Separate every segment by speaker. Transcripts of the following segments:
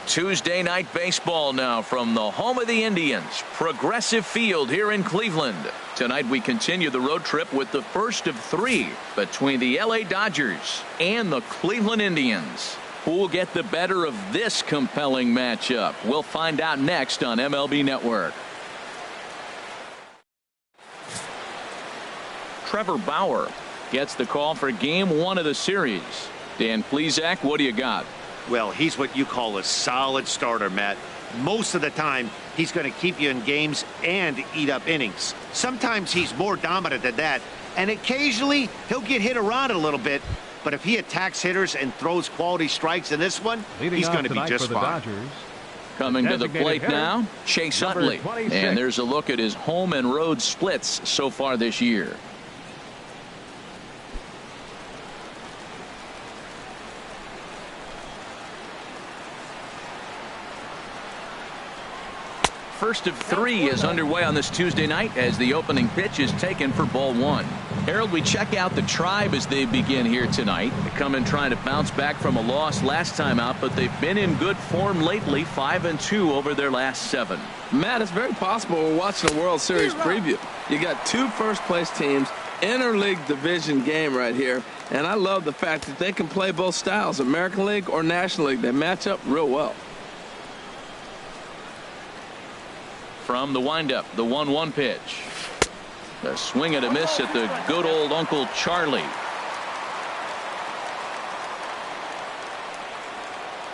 Speaker 1: Tuesday night baseball now from the home of the Indians, Progressive Field here in Cleveland. Tonight we continue the road trip with the first of three between the LA Dodgers and the Cleveland Indians. Who will get the better of this compelling matchup? We'll find out next on MLB Network. Trevor Bauer gets the call for game one of the series. Dan Plesac, what do you got?
Speaker 2: Well, he's what you call a solid starter, Matt. Most of the time, he's going to keep you in games and eat up innings. Sometimes he's more dominant than that, and occasionally he'll get hit around a little bit. But if he attacks hitters and throws quality strikes in this one, he's going to be just fine.
Speaker 1: Coming to the plate now, Chase Utley. And there's a look at his home and road splits so far this year. First of three is underway on this Tuesday night as the opening pitch is taken for ball one. Harold, we check out the Tribe as they begin here tonight. They come in trying to bounce back from a loss last time out, but they've been in good form lately, 5-2 over their last 7.
Speaker 3: Matt, it's very possible we're watching a World Series preview. You got two first-place teams, interleague division game right here, and I love the fact that they can play both styles, American League or National League. They match up real well.
Speaker 1: From the windup, the 1-1 pitch. The swing and a miss at the good old Uncle Charlie.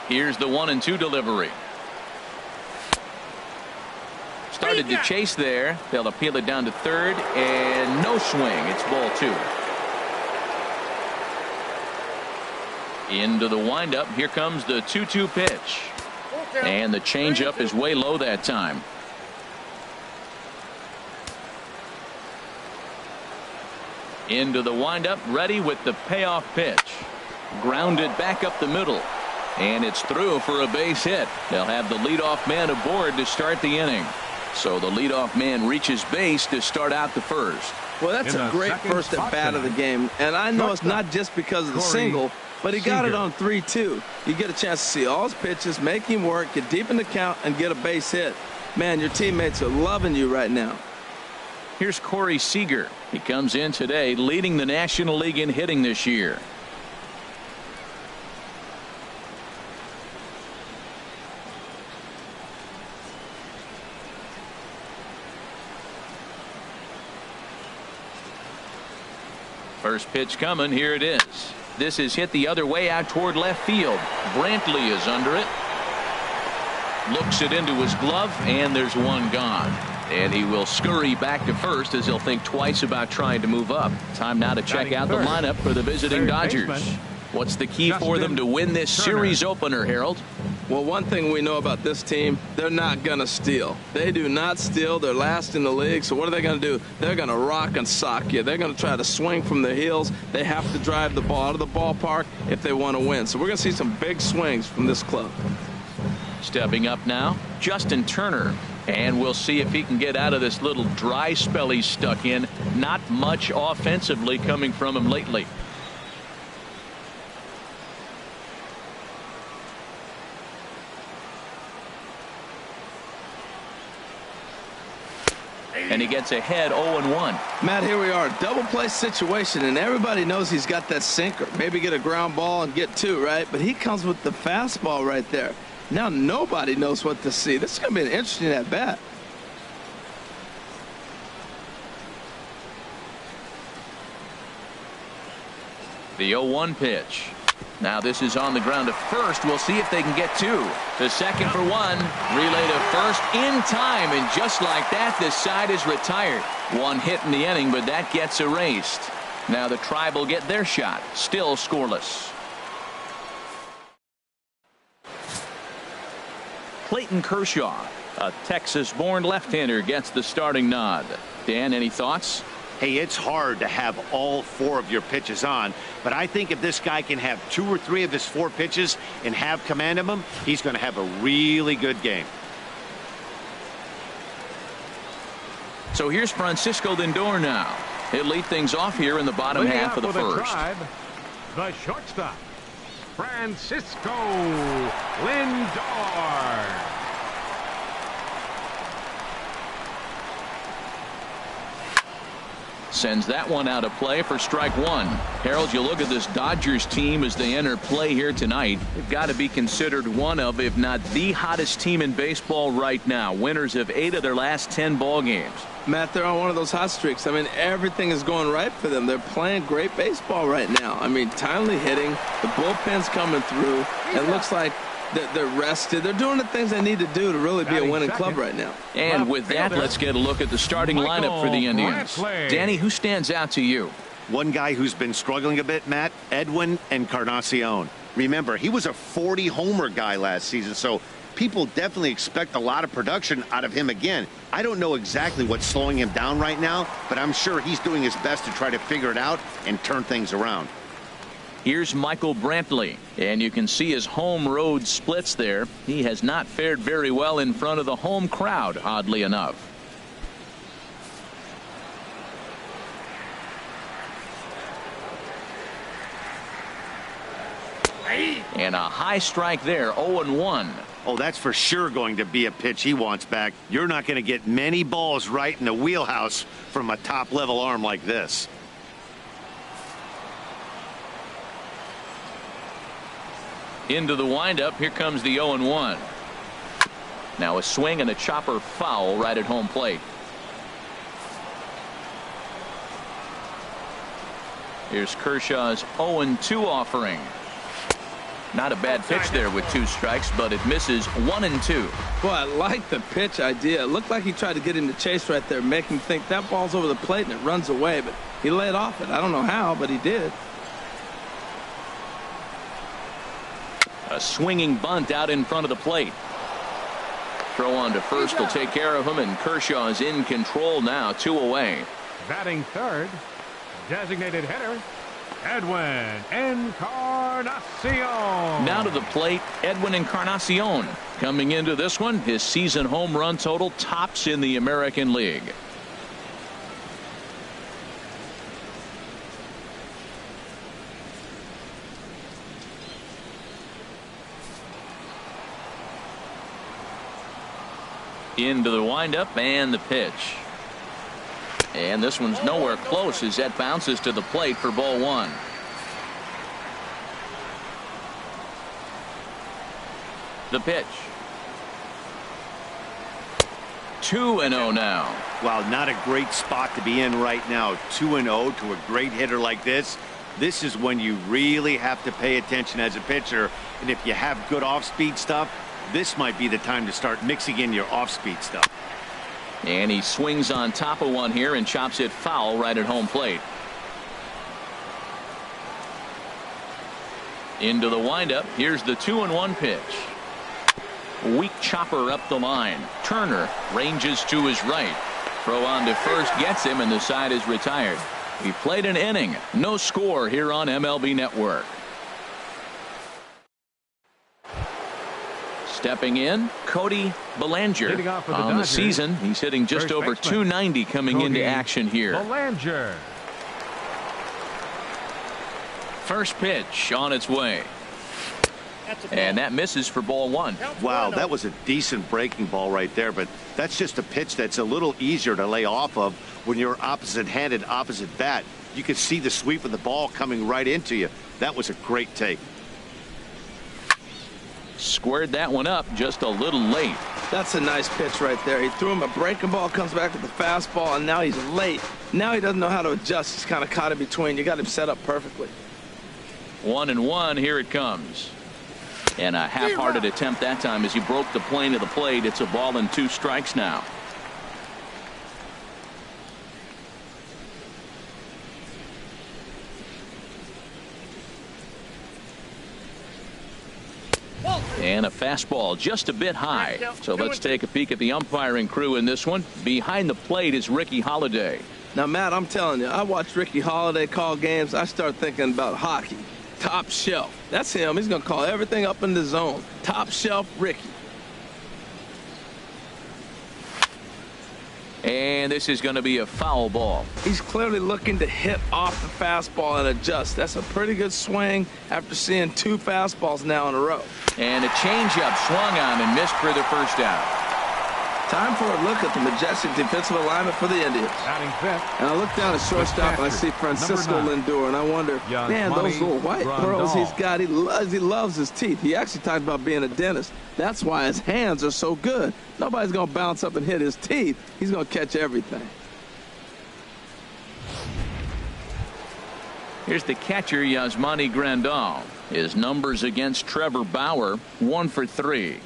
Speaker 1: Here's the 1-2 delivery. Started to chase there. They'll appeal it down to third, and no swing. It's ball 2. Into the windup. Here comes the 2-2 pitch. And the changeup is way low that time. Into the windup, ready with the payoff pitch. Grounded back up the middle. And it's through for a base hit. They'll have the leadoff man aboard to start the inning. So the leadoff man reaches base to start out the first.
Speaker 3: Well, that's a great first at bat of the game. And I know it's not just because of the single, but he got it on 3-2. You get a chance to see all his pitches, make him work, get deep in the count, and get a base hit. Man, your teammates are loving you right now.
Speaker 1: Here's Corey Seager. He comes in today leading the National League in hitting this year. First pitch coming. Here it is. This is hit the other way out toward left field. Brantley is under it. Looks it into his glove, and there's one gone. And he will scurry back to first as he'll think twice about trying to move up. Time now to check out the lineup for the visiting Dodgers. What's the key for them to win this series opener, Harold?
Speaker 3: Well, one thing we know about this team, they're not going to steal. They do not steal. They're last in the league. So what are they going to do? They're going to rock and sock you. They're going to try to swing from the heels. They have to drive the ball out of the ballpark if they want to win. So we're going to see some big swings from this club.
Speaker 1: Stepping up now, Justin Turner. And we'll see if he can get out of this little dry spell he's stuck in. Not much offensively coming from him lately. And he gets ahead 0-1.
Speaker 3: Matt, here we are, double play situation, and everybody knows he's got that sinker. Maybe get a ground ball and get two, right? But he comes with the fastball right there. Now nobody knows what to see. This is going to be an interesting at bat.
Speaker 1: The 0-1 pitch. Now this is on the ground to first. We'll see if they can get two. The second for one. Relay to first in time. And just like that, this side is retired. One hit in the inning, but that gets erased. Now the Tribe will get their shot. Still scoreless. Clayton Kershaw, a Texas-born left-hander, gets the starting nod. Dan, any thoughts?
Speaker 2: Hey, it's hard to have all 4 of your pitches on, but I think if this guy can have 2 or 3 of his 4 pitches and have command of them, he's going to have a really good game.
Speaker 1: So here's Francisco Lindor now. He'll lead things off here in the bottom half of the first.
Speaker 4: The shortstop, Francisco Lindor.
Speaker 1: Sends that one out of play for strike one. Harold, you look at this Dodgers team as they enter play here tonight. They've got to be considered one of, if not the hottest team in baseball right now. Winners of 8 of their last 10 ball games.
Speaker 3: Matt, they're on one of those hot streaks. I mean, everything is going right for them. They're playing great baseball right now. I mean, timely hitting. The bullpen's coming through. It looks like they're rested. They're doing the things they need to do to really be a winning club right now.
Speaker 1: And with that, let's get a look at the starting lineup for the Indians. Danny, who stands out to you?
Speaker 2: One guy who's been struggling a bit, Matt, Edwin Encarnacion. Remember, he was a 40-homer guy last season, so people definitely expect a lot of production out of him again. I don't know exactly what's slowing him down right now, but I'm sure he's doing his best to try to figure it out and turn things around.
Speaker 1: Here's Michael Brantley, and you can see his home road splits there. He has not fared very well in front of the home crowd, oddly enough. And a high strike there, 0-1.
Speaker 2: Oh, that's for sure going to be a pitch he wants back. You're not going to get many balls right in the wheelhouse from a top-level arm like this.
Speaker 1: Into the windup. Here comes the 0-1. Now a swing and a chopper foul right at home plate. Here's Kershaw's 0-2 offering. Not a bad pitch there with 2 strikes, but it misses 1-2.
Speaker 3: Boy, I like the pitch idea. It looked like he tried to get him to chase right there, make him think that ball's over the plate and it runs away, but he laid off it. I don't know how, but he did.
Speaker 1: A swinging bunt out in front of the plate. Throw on to first will take care of him, and Kershaw is in control now, 2 away.
Speaker 4: Batting third, designated hitter, Edwin Encarnacion.
Speaker 1: Now to the plate, Edwin Encarnacion. Coming into this one, his season home run total tops in the American League. Into the windup and the pitch. And this one's nowhere close as that bounces to the plate for ball 1. The pitch. 2-0 now.
Speaker 2: Wow, not a great spot to be in right now. 2-0 to a great hitter like this. This is when you really have to pay attention as a pitcher. And if you have good off-speed stuff, this might be the time to start mixing in your off-speed stuff.
Speaker 1: And he swings on top of one here and chops it foul right at home plate. Into the windup. Here's the 2-1 pitch. Weak chopper up the line. Turner ranges to his right. Throw on to first gets him, and the side is retired. He played an inning. No score here on MLB Network. Stepping in, Cody Bellinger. On the season, he's hitting just over 290 coming into action here.
Speaker 4: Bellinger.
Speaker 1: First pitch on its way. And that misses for ball 1.
Speaker 2: Wow, that was a decent breaking ball right there, but that's just a pitch that's a little easier to lay off of when you're opposite-handed, opposite bat. You can see the sweep of the ball coming right into you. That was a great take.
Speaker 1: Squared that one up just a little late.
Speaker 3: That's a nice pitch right there. He threw him a breaking ball, comes back with the fastball, and now he's late. Now he doesn't know how to adjust. He's kind of caught in between. You got him set up perfectly.
Speaker 1: 1-1. Here it comes. And a half-hearted attempt that time as he broke the plane of the plate. It's a ball and 2 strikes now. And a fastball just a bit high. So let's take a peek at the umpiring crew in this one. Behind the plate is Ricky Holiday.
Speaker 3: Now, Matt, I'm telling you, I watch Ricky Holiday call games. I start thinking about hockey. Top shelf. That's him. He's going to call everything up in the zone. Top shelf Ricky.
Speaker 1: And this is going to be a foul ball.
Speaker 3: He's clearly looking to hit off the fastball and adjust. That's a pretty good swing after seeing 2 fastballs now in a row.
Speaker 1: And a changeup swung on and missed for the first out.
Speaker 3: Time for a look at the majestic defensive alignment for the Indians.
Speaker 4: Batting fifth.
Speaker 3: And I look down at shortstop and I see Francisco Lindor, and I wonder, man, those little white pearls he's got, he loves his teeth. He actually talked about being a dentist. That's why his hands are so good. Nobody's going to bounce up and hit his teeth. He's going to catch everything.
Speaker 1: Here's the catcher, Yasmani Grandal. His numbers against Trevor Bauer, 1 for 3.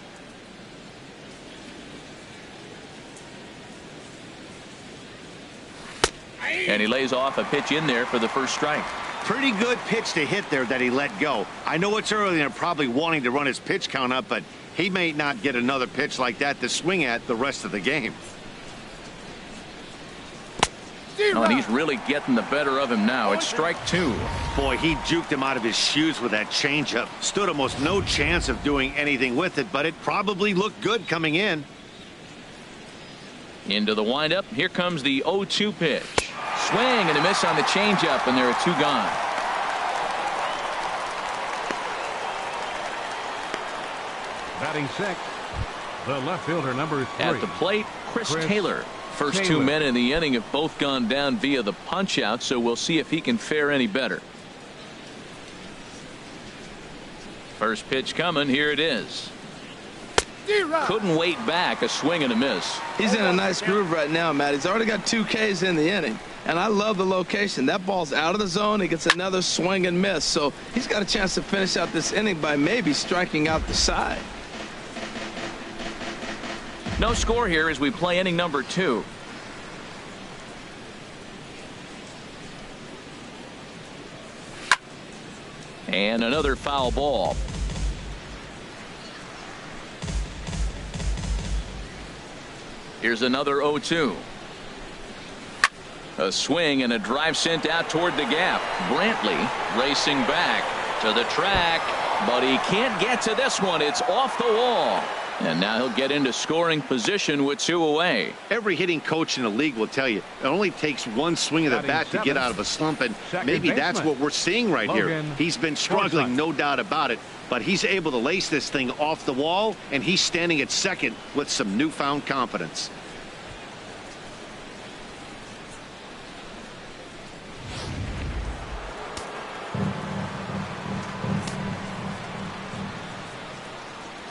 Speaker 1: And he lays off a pitch in there for the first strike.
Speaker 2: Pretty good pitch to hit there that he let go. I know it's early and they're probably wanting to run his pitch count up, but he may not get another pitch like that to swing at the rest of the game.
Speaker 1: Oh, and he's really getting the better of him now. It's strike 2.
Speaker 2: Boy, he juked him out of his shoes with that changeup. Stood almost no chance of doing anything with it, but it probably looked good coming in.
Speaker 1: Into the windup. Here comes the 0-2 pitch. Swing and a miss on the changeup, and there are 2 gone.
Speaker 4: Batting sixth, the left fielder, number 3.
Speaker 1: At the plate, Chris Taylor. First 2 men in the inning have both gone down via the punch-out, so we'll see if he can fare any better. First pitch coming. Here it is. Couldn't wait back. A swing and a miss.
Speaker 3: He's in a nice groove right now, Matt. He's already got 2 Ks in the inning, and I love the location. That ball's out of the zone. He gets another swing and miss, so he's got a chance to finish out this inning by maybe striking out the side.
Speaker 1: No score here as we play inning number 2. And another foul ball. Here's another 0-2. A swing and a drive sent out toward the gap. Brantley racing back to the track, but he can't get to this one. It's off the wall. And now he'll get into scoring position with 2 away.
Speaker 2: Every hitting coach in the league will tell you it only takes one swing of the bat to get out of a slump, and maybe that's what we're seeing right here. He's been struggling, no doubt about it, but he's able to lace this thing off the wall, and he's standing at second with some newfound confidence.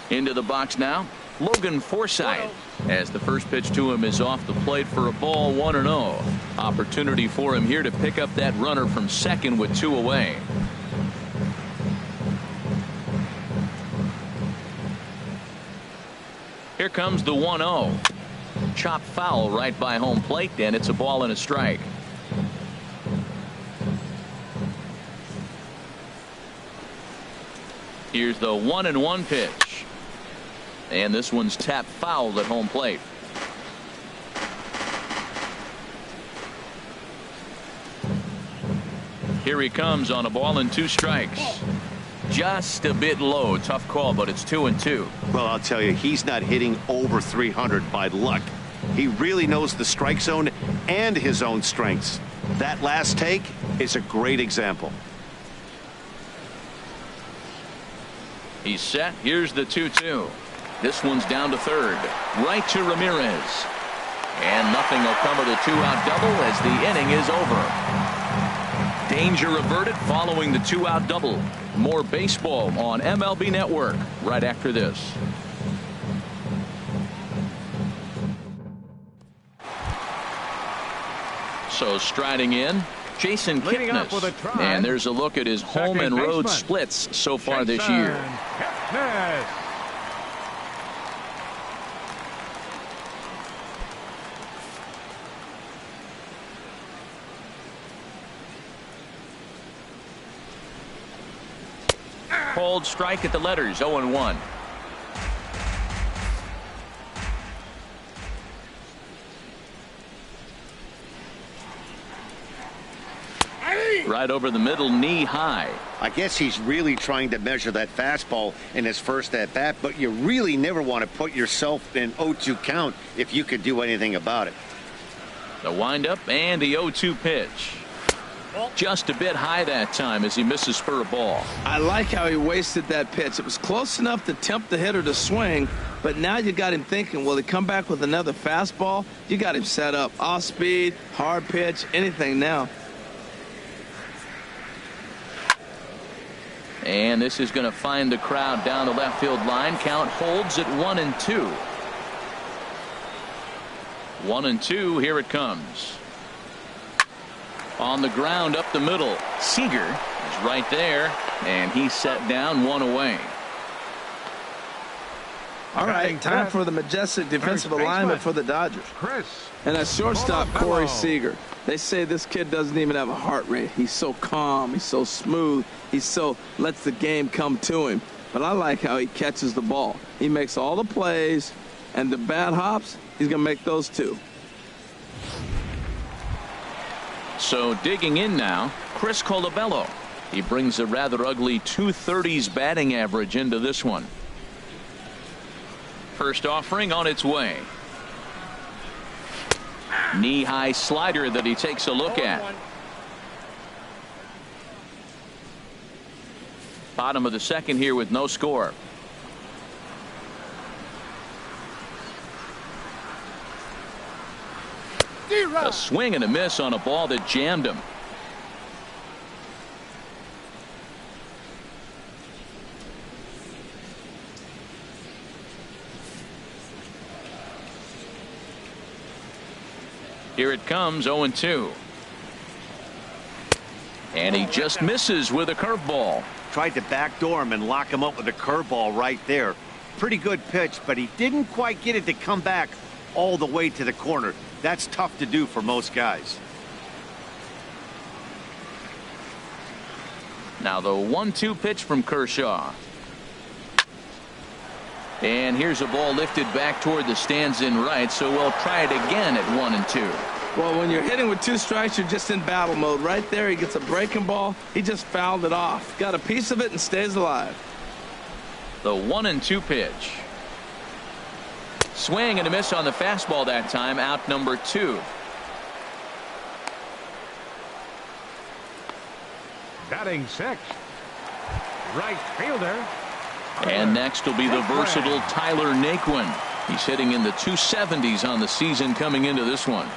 Speaker 1: Into the box now, Logan Forsythe, as the first pitch to him is off the plate for a ball, 1-0. Opportunity for him here to pick up that runner from second with 2 away. Here comes the 1-0. Chop foul right by home plate, and it's a ball and a strike. Here's the 1-1 pitch. And this one's tapped foul at home plate. Here he comes on a ball and 2 strikes. Just a bit low. Tough call, but it's 2-2.
Speaker 2: Well, I'll tell you, he's not hitting over 300 by luck. He really knows the strike zone and his own strengths. That last take is a great example.
Speaker 1: He's set. Here's the 2-2. This one's down to third. Right to Ramirez. And nothing will come of the 2-out double as the inning is over. Danger averted following the 2-out double. More baseball on MLB Network right after this. So striding in, Jason Kipnis. And there's a look at his home and road splits so far this year. Cold strike at the letters, 0-1. Right over the middle, knee high.
Speaker 2: I guess he's really trying to measure that fastball in his first at bat, but you really never want to put yourself in 0-2 count if you could do anything about it.
Speaker 1: The windup and the 0-2 pitch. Just a bit high that time as he misses for a ball.
Speaker 3: I like how he wasted that pitch. It was close enough to tempt the hitter to swing, but now you got him thinking, will he come back with another fastball? You got him set up. Off speed, hard pitch, anything now.
Speaker 1: And this is going to find the crowd down the left field line. Count holds at 1-2. 1-2. Here it comes. On the ground up the middle. Seager is right there, and he's set down, one away.
Speaker 3: All right, time for the majestic defensive alignment for the Dodgers. And at shortstop, Corey Seager. They say this kid doesn't even have a heart rate. He's so calm. He's so smooth. He so lets the game come to him. But I like how he catches the ball. He makes all the plays, and the bad hops, he's going to make those too.
Speaker 1: So digging in now, Chris Colabello. He brings a rather ugly 230s batting average into this one. First offering on its way. Knee-high slider that he takes a look at. Bottom of the second here with no score. A swing and a miss on a ball that jammed him. Here it comes, 0-2. And he just misses with a curveball.
Speaker 2: Tried to backdoor him and lock him up with a curveball right there. Pretty good pitch, but he didn't quite get it to come back all the way to the corner. That's tough to do for most guys.
Speaker 1: Now the 1-2 pitch from Kershaw. And here's a ball lifted back toward the stands in right, so we'll try it again at 1-2.
Speaker 3: Well, when you're hitting with 2 strikes, you're just in battle mode. Right there, he gets a breaking ball. He just fouled it off. Got a piece of it and stays alive.
Speaker 1: The 1-2 pitch. Swing and a miss on the fastball that time. Out number 2.
Speaker 4: Batting sixth, right fielder.
Speaker 1: And next will be the versatile Tyler Naquin. He's hitting in the 270s on the season coming into this one.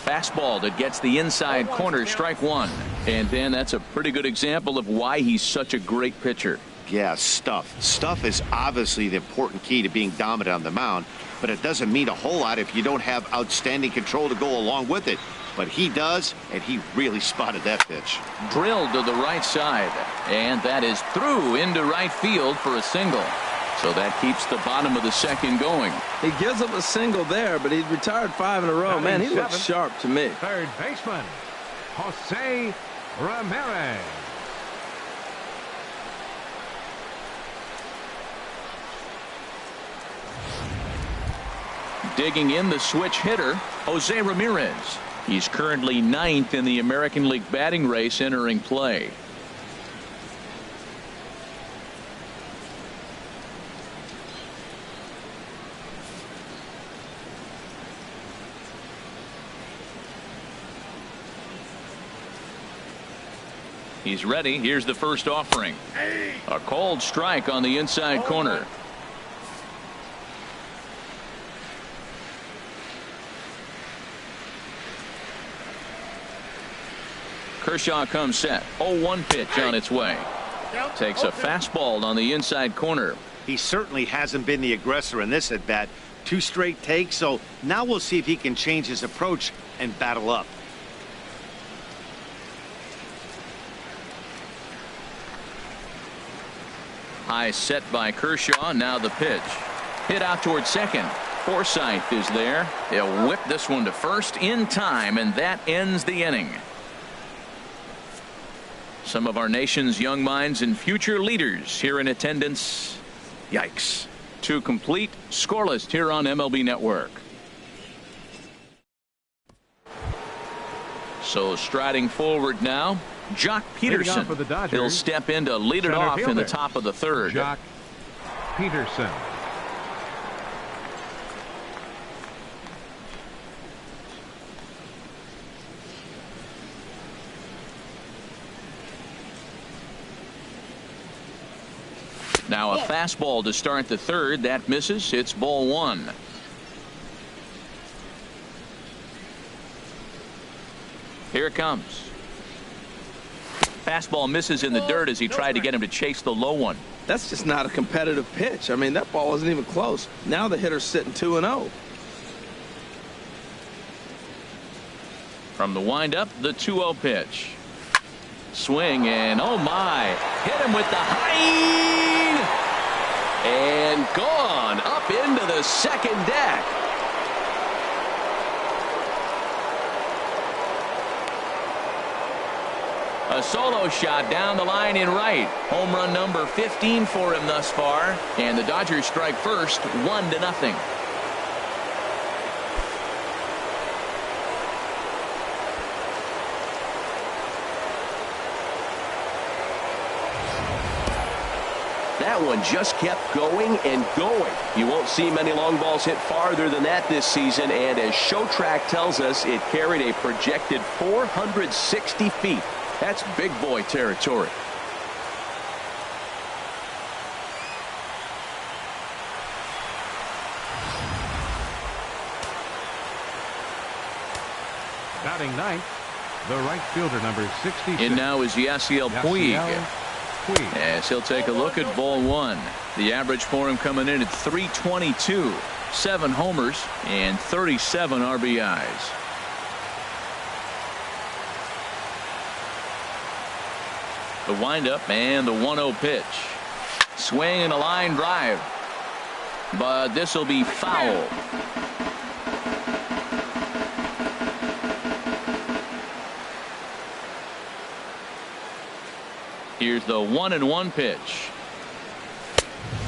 Speaker 1: Fastball that gets the inside corner, strike one. And then that's a pretty good example of why he's such a great pitcher.
Speaker 2: Yeah, stuff. Stuff is obviously the important key to being dominant on the mound, but it doesn't mean a whole lot if you don't have outstanding control to go along with it. But he does, and he really spotted that pitch.
Speaker 1: Drilled to the right side, and that is through into right field for a single. So that keeps the bottom of the second going.
Speaker 3: He gives up a single there, but he's retired 5 in a row. Man, he looks sharp to me.
Speaker 4: Third baseman, Jose Ramirez.
Speaker 1: Digging in, the switch hitter, Jose Ramirez. He's currently 9th in the American League batting race entering play. He's ready. Here's the first offering. A called strike on the inside corner. Kershaw comes set. 0-1 pitch on its way. Takes a fastball on the inside corner.
Speaker 2: He certainly hasn't been the aggressor in this at bat. 2 straight takes, so now we'll see if he can change his approach and battle up.
Speaker 1: High set by Kershaw. Now the pitch. Hit out toward second. Forsythe is there. He'll whip this one to first in time, and that ends the inning. Some of our nation's young minds and future leaders here in attendance. Yikes. 2 complete, scoreless here on MLB Network. So striding forward now, Jock
Speaker 4: Leading
Speaker 1: Peterson.
Speaker 4: off for the Dodgers,
Speaker 1: He'll step in to lead it
Speaker 4: center
Speaker 1: off in the
Speaker 4: fielder,
Speaker 1: top of the third.
Speaker 4: Jock Peterson.
Speaker 1: Now a fastball to start the third. That misses. It's ball one. Here it comes. Fastball misses in the dirt as he tried to get him to chase the low one.
Speaker 3: That's just not a competitive pitch. I mean, that ball wasn't even close. Now the hitter's sitting 2-0.
Speaker 1: From the windup, the 2-0 pitch. Swing and oh my. Hit him with the high. And gone up into the second deck. A solo shot down the line in right. Home run number 15 for him thus far. And the Dodgers strike first, 1-0.
Speaker 5: That one just kept going and going. You won't see many long balls hit farther than that this season, and as Show Track tells us, it carried a projected 460 feet. That's big boy territory.
Speaker 4: Batting ninth, the right fielder, number 66.
Speaker 1: In now is Yasiel Puig. As he'll take a look at ball one. The average for him coming in at .322. 7 homers and 37 RBIs. The windup and the 1-0 pitch. Swing and a line drive. But this will be foul. Here's the 1-1 pitch.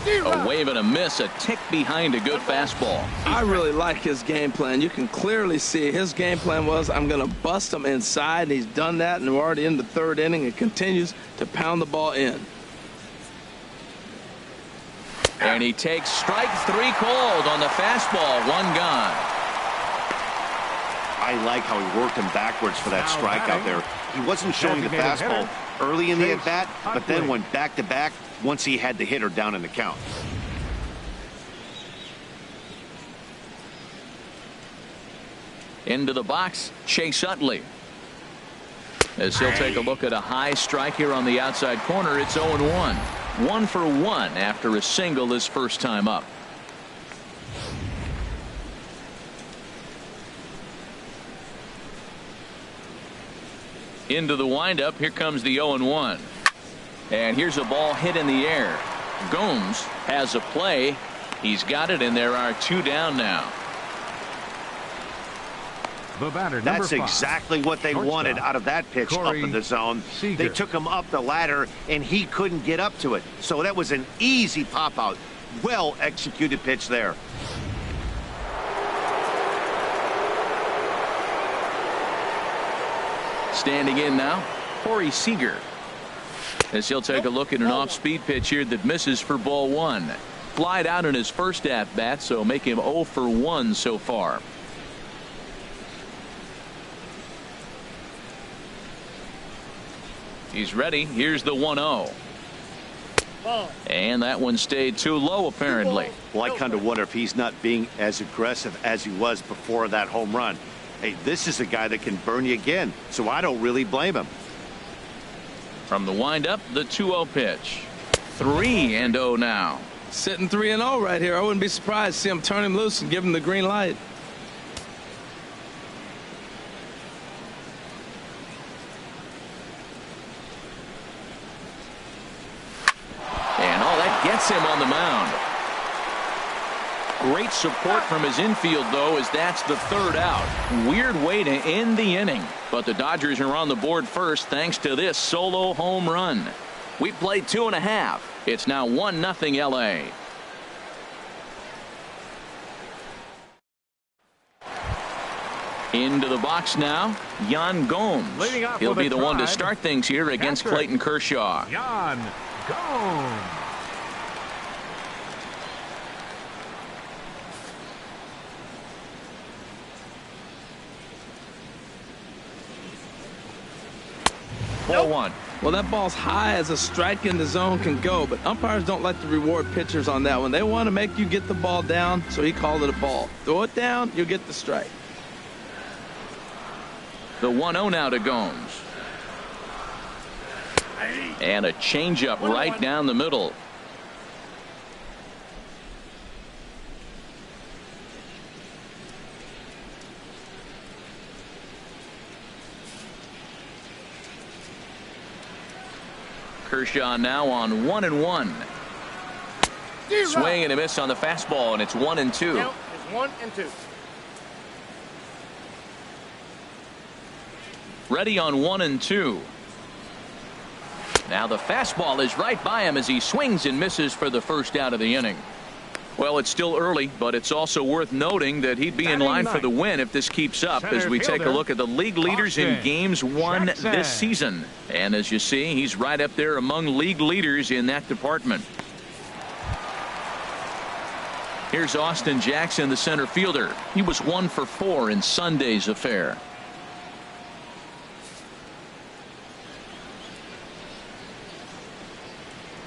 Speaker 1: A wave and a miss, a tick behind a good fastball.
Speaker 3: I really like his game plan. You can clearly see his game plan was, I'm going to bust him inside. He's done that, and we're already in the third inning and continues to pound the ball in.
Speaker 1: And he takes strike 3 called on the fastball. 1 gone.
Speaker 2: I like how he worked him backwards for that strikeout there. He wasn't showing the fastball early in the at-bat, but then went back-to-back once he had the hitter down in the count.
Speaker 1: Into the box, Chase Utley. As he'll take a look at a high strike here on the outside corner, it's 0-1. 1 for 1 after a single his first time up. Into the windup, here comes the 0-1. And here's a ball hit in the air. Gomes has a play. He's got it, and there are 2 down now.
Speaker 4: The batter,
Speaker 2: That's
Speaker 4: number 5,
Speaker 2: exactly what they wanted out of that pitch up in the zone. They took him up the ladder, and he couldn't get up to it. So that was an easy pop-out. Well-executed pitch there.
Speaker 1: Standing in now, Corey Seager. As he'll take a look at an off-speed pitch here that misses for ball 1. Flied out in his first at-bat, so make him 0 for 1 so far. He's ready. Here's the 1-0. And that one stayed too low, apparently.
Speaker 2: Well, I kind of wonder if he's not being as aggressive as he was before that home run. Hey, this is a guy that can burn you again, so I don't really blame him.
Speaker 1: From the windup, the 2-0 pitch. 3-0 now.
Speaker 3: Sitting 3-0 right here. I wouldn't be surprised to see him turn him loose and give him the green light.
Speaker 1: And all that gets him on the mound. Great support from his infield, though, as that's the 3rd out. Weird way to end the inning. But the Dodgers are on the board first thanks to this solo home run. We played 2.5. It's now 1-0 LA. Into the box now, Yan Gomes. He'll be the one to start things here against Clayton Kershaw.
Speaker 4: Yan Gomes.
Speaker 1: Ball one.
Speaker 3: Well, that ball's high as a strike in the zone can go, but umpires don't like to reward pitchers on that one. They want to make you get the ball down, so he called it a ball. Throw it down, you'll get the strike.
Speaker 1: The 1-0 now to Gomes. And a changeup right down the middle. Kershaw now on 1-1. Swing and a miss on the fastball, and it's 1-2.
Speaker 6: Count is 1-2.
Speaker 1: Ready on 1-2. Now the fastball is right by him as he swings and misses for the first out of the inning. Well, it's still early, but it's also worth noting that he'd be in line for the win if this keeps up as we take a look at the league leaders in games won this season. And as you see, he's right up there among league leaders in that department. Here's Austin Jackson, the center fielder. He was 1 for 4 in Sunday's affair.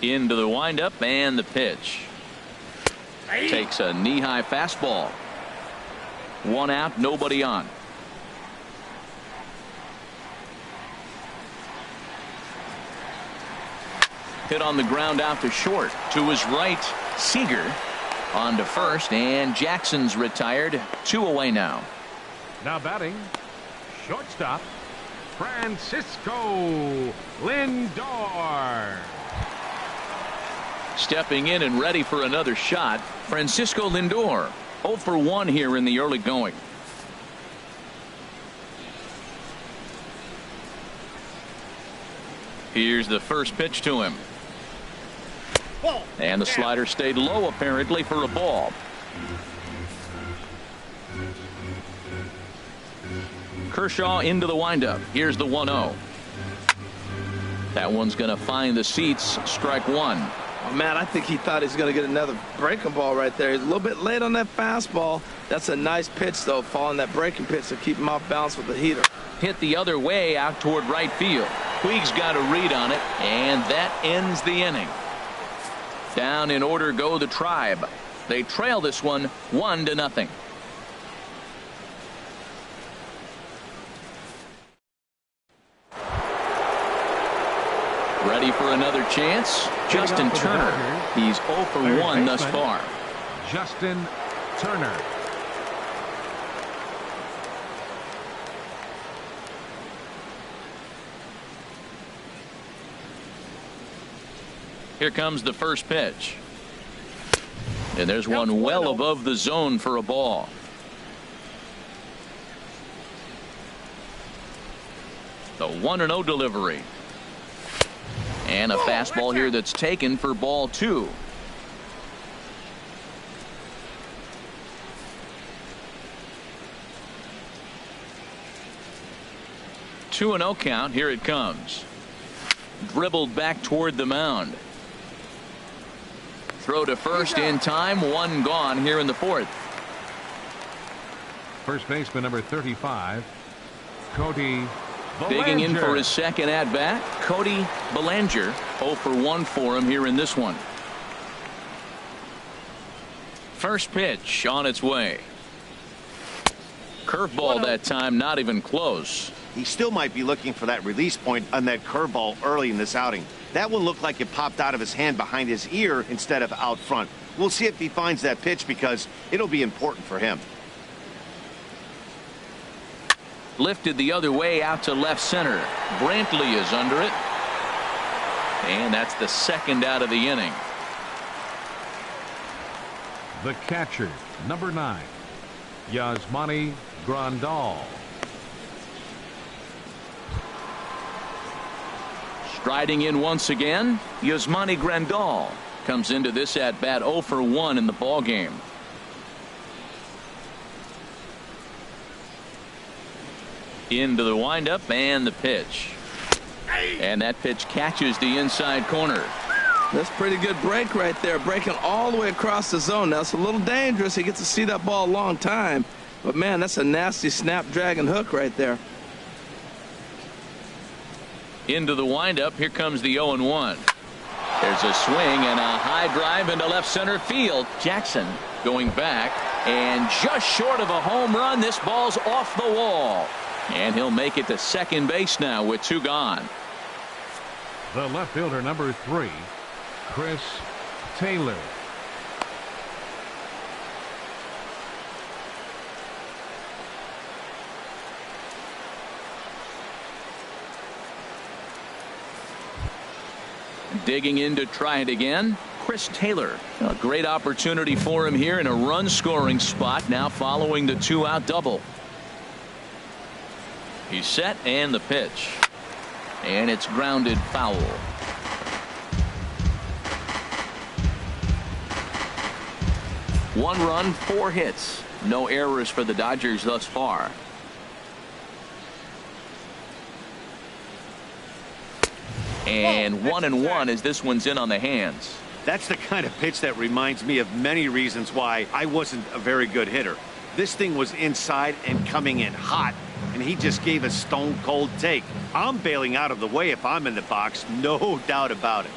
Speaker 1: Into the windup and the pitch. Takes a knee-high fastball. 1 out, nobody on. Hit on the ground out to short. To his right, Seager on to first, and Jackson's retired. 2 away now.
Speaker 4: Now batting, shortstop, Francisco Lindor.
Speaker 1: Stepping in and ready for another shot, Francisco Lindor. 0 for 1 here in the early going. Here's the first pitch to him. And the slider stayed low apparently for a ball. Kershaw into the windup. Here's the 1-0. That one's going to find the seats. Strike 1.
Speaker 3: Oh, man, I think he thought he was going to get another breaking ball right there. He's a little bit late on that fastball. That's a nice pitch, though, following that breaking pitch to keep him off balance with the heater.
Speaker 1: Hit the other way out toward right field. Puig's got a read on it, and that ends the inning. Down in order go the Tribe. They trail this one 1-0. Ready for another chance? Justin Turner. He's 0 for 1 thus far.
Speaker 4: Justin Turner.
Speaker 1: Here comes the first pitch. And there's one well above the zone for a ball. The 1-0 delivery. And a fastball here that's taken for ball 2. Two 2-0 count. Here it comes. Dribbled back toward the mound. Throw to first in time. 1 gone here in the 4th.
Speaker 4: First baseman number 35, Cody
Speaker 1: Digging in for
Speaker 4: Bellinger.
Speaker 1: his second at bat, Cody Bellinger. 0 for 1 for him here in this one. First pitch on its way. Curveball that time, not even close.
Speaker 2: He still might be looking for that release point on that curveball early in this outing. That one looked like it popped out of his hand behind his ear instead of out front. We'll see if he finds that pitch because it'll be important for him.
Speaker 1: Lifted the other way out to left center. Brantley is under it. And that's the second out of the inning.
Speaker 4: The catcher, number 9, Yasmani Grandal.
Speaker 1: Striding in once again, Yasmani Grandal comes into this at bat 0 for 1 in the ball game. Into the windup and the pitch. And that pitch catches the inside corner.
Speaker 3: That's pretty good break right there, breaking all the way across the zone. Now, it's a little dangerous. He gets to see that ball a long time. But, man, that's a nasty snap-dragon hook right there.
Speaker 1: Into the windup. Here comes the 0-1. There's a swing and a high drive into left center field. Jackson going back, and just short of a home run. This ball's off the wall. And he'll make it to second base now with 2 gone.
Speaker 4: The left fielder, number 3, Chris Taylor.
Speaker 1: Digging in to try it again, Chris Taylor. A great opportunity for him here in a run scoring spot now following the 2-out double. He's set, and the pitch. And it's grounded foul. 1 run, 4 hits. No errors for the Dodgers thus far. And 1-1 as this one's in on the hands.
Speaker 2: That's the kind of pitch that reminds me of many reasons why I wasn't a very good hitter. This thing was inside and coming in hot, and he just gave a stone-cold take. I'm bailing out of the way if I'm in the box, no doubt about it.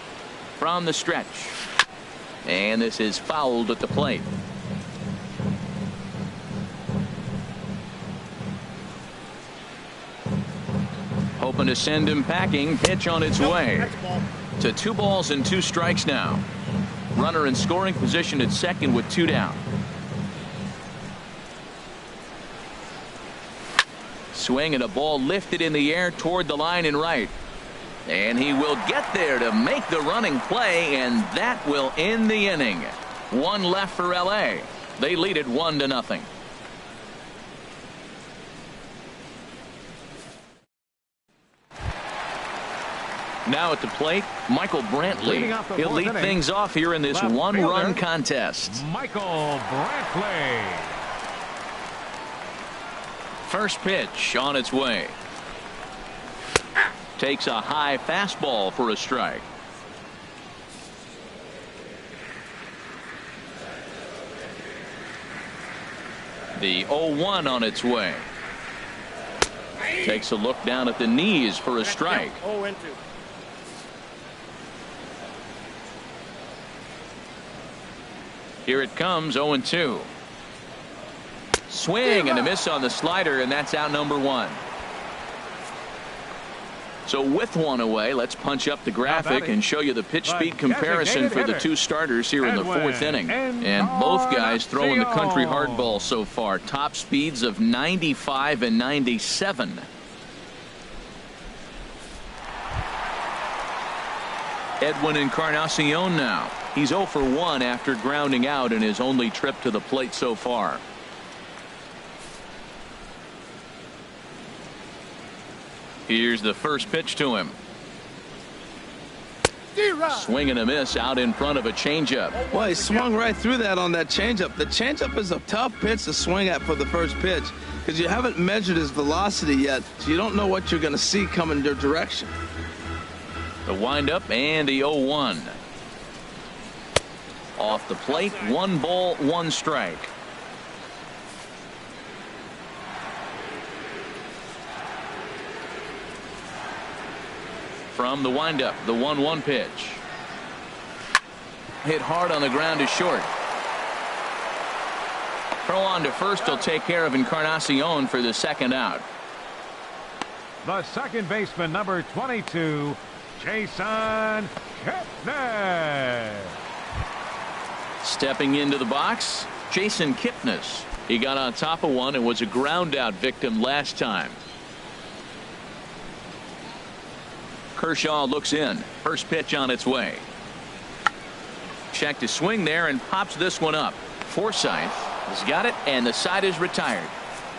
Speaker 1: From the stretch. And this is fouled at the plate. Hoping to send him packing. Pitch on its way. To 2 balls and 2 strikes now. Runner in scoring position at second with 2 down. Swing and a ball lifted in the air toward the line and right. And he will get there to make the running play, and that will end the inning. 1 left for LA. They lead it 1-0. Now at the plate, Michael Brantley. He'll lead things off here in this 1-run contest.
Speaker 4: Michael Brantley.
Speaker 1: First pitch on its way. Takes a high fastball for a strike. The 0-1 on its way. Takes a look down at the knees for a strike. Here it comes, 0-2. Swing and a miss on the slider, and that's out number 1. So with 1 away, let's punch up the graphic and show you the pitch speed comparison for the 2 starters here in the 4th inning. And both guys throwing the country hardball so far. Top speeds of 95 and 97. Edwin Encarnacion now. He's 0 for 1 after grounding out in his only trip to the plate so far. Here's the first pitch to him. Swing and a miss out in front of a changeup.
Speaker 3: Well, he swung right through that on that changeup. The changeup is a tough pitch to swing at for the first pitch because you haven't measured his velocity yet, so you don't know what you're going to see coming your direction.
Speaker 1: The windup and the 0-1. Off the plate, 1 ball, 1 strike. From the windup, the 1-1 pitch. Hit hard on the ground is short. Throw on to first will take care of Encarnacion for the 2nd out.
Speaker 4: The second baseman, number 22, Jason Kipnis.
Speaker 1: Stepping into the box, Jason Kipnis. He got on top of one and was a ground out victim last time. Kershaw looks in. First pitch on its way. Checked his swing there and pops this one up. Forsythe has got it, and the side is retired.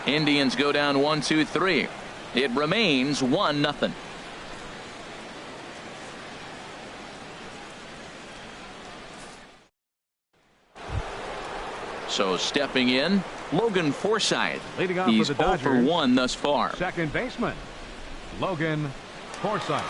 Speaker 1: Indians go down 1-2-3. It remains 1-0. So stepping in, Logan Forsythe.
Speaker 4: Leading off
Speaker 1: He's
Speaker 4: for the
Speaker 1: 0
Speaker 4: Dodgers,
Speaker 1: for 1 thus far.
Speaker 4: second baseman, Logan Forsythe.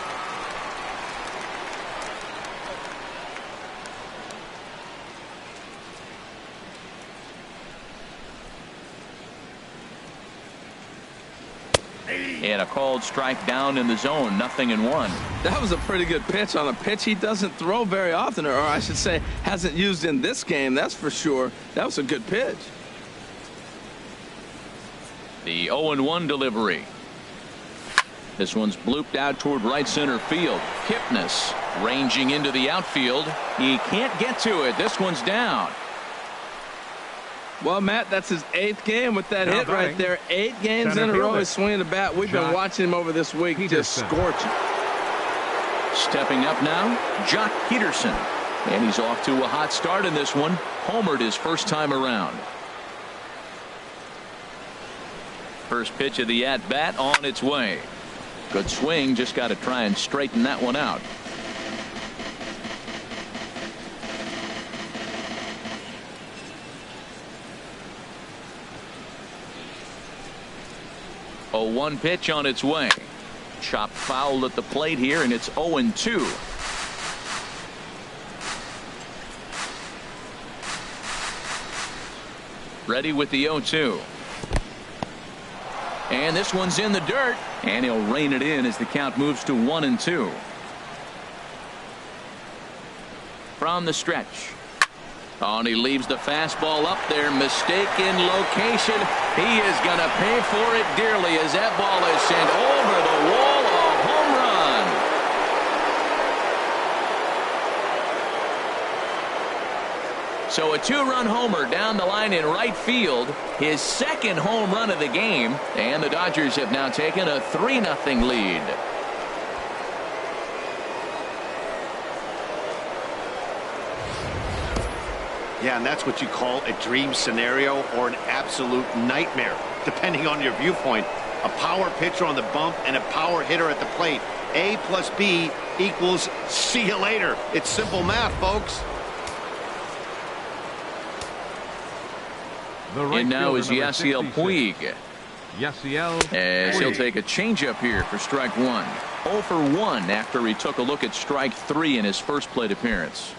Speaker 1: And a called strike down in the zone. 0-1.
Speaker 3: That was a pretty good pitch on a pitch he doesn't throw very often, or I should say hasn't used in this game, that's for sure. That was a good pitch.
Speaker 1: The 0-1 delivery. This one's blooped out toward right center field. Kipnis ranging into the outfield. He can't get to it. This one's down.
Speaker 3: Well, Matt, that's his 8th game with that
Speaker 4: Now
Speaker 3: hit right there. 8 games
Speaker 4: center
Speaker 3: in a row
Speaker 4: fielder,
Speaker 3: he's swinging the bat. We've been watching him over this week just scorching.
Speaker 1: Stepping up now, Jock Peterson. And he's off to a hot start in this one. Homered his first time around. First pitch of the at-bat on its way. Good swing, just got to try and straighten that one out. A 1 pitch on its way. Chopped foul at the plate here, and it's 0-2. Ready with the 0-2. And this one's in the dirt, and he'll rein it in as the count moves to 1-2. From the stretch. Oh, and he leaves the fastball up there. Mistaken location. He is going to pay for it dearly as that ball is sent over the wall. A home run. So a 2-run homer down the line in right field. His second home run of the game. And the Dodgers have now taken a 3-0 lead.
Speaker 2: Yeah, and that's what you call a dream scenario or an absolute nightmare, depending on your viewpoint. A power pitcher on the bump and a power hitter at the plate. A plus B equals see you later. It's simple math, folks.
Speaker 1: And now is Yasiel Puig.
Speaker 4: Yasiel
Speaker 1: As he'll
Speaker 4: Puig.
Speaker 1: take a changeup here for strike 1. 0 for 1 after he took a look at strike 3 in his first plate appearance.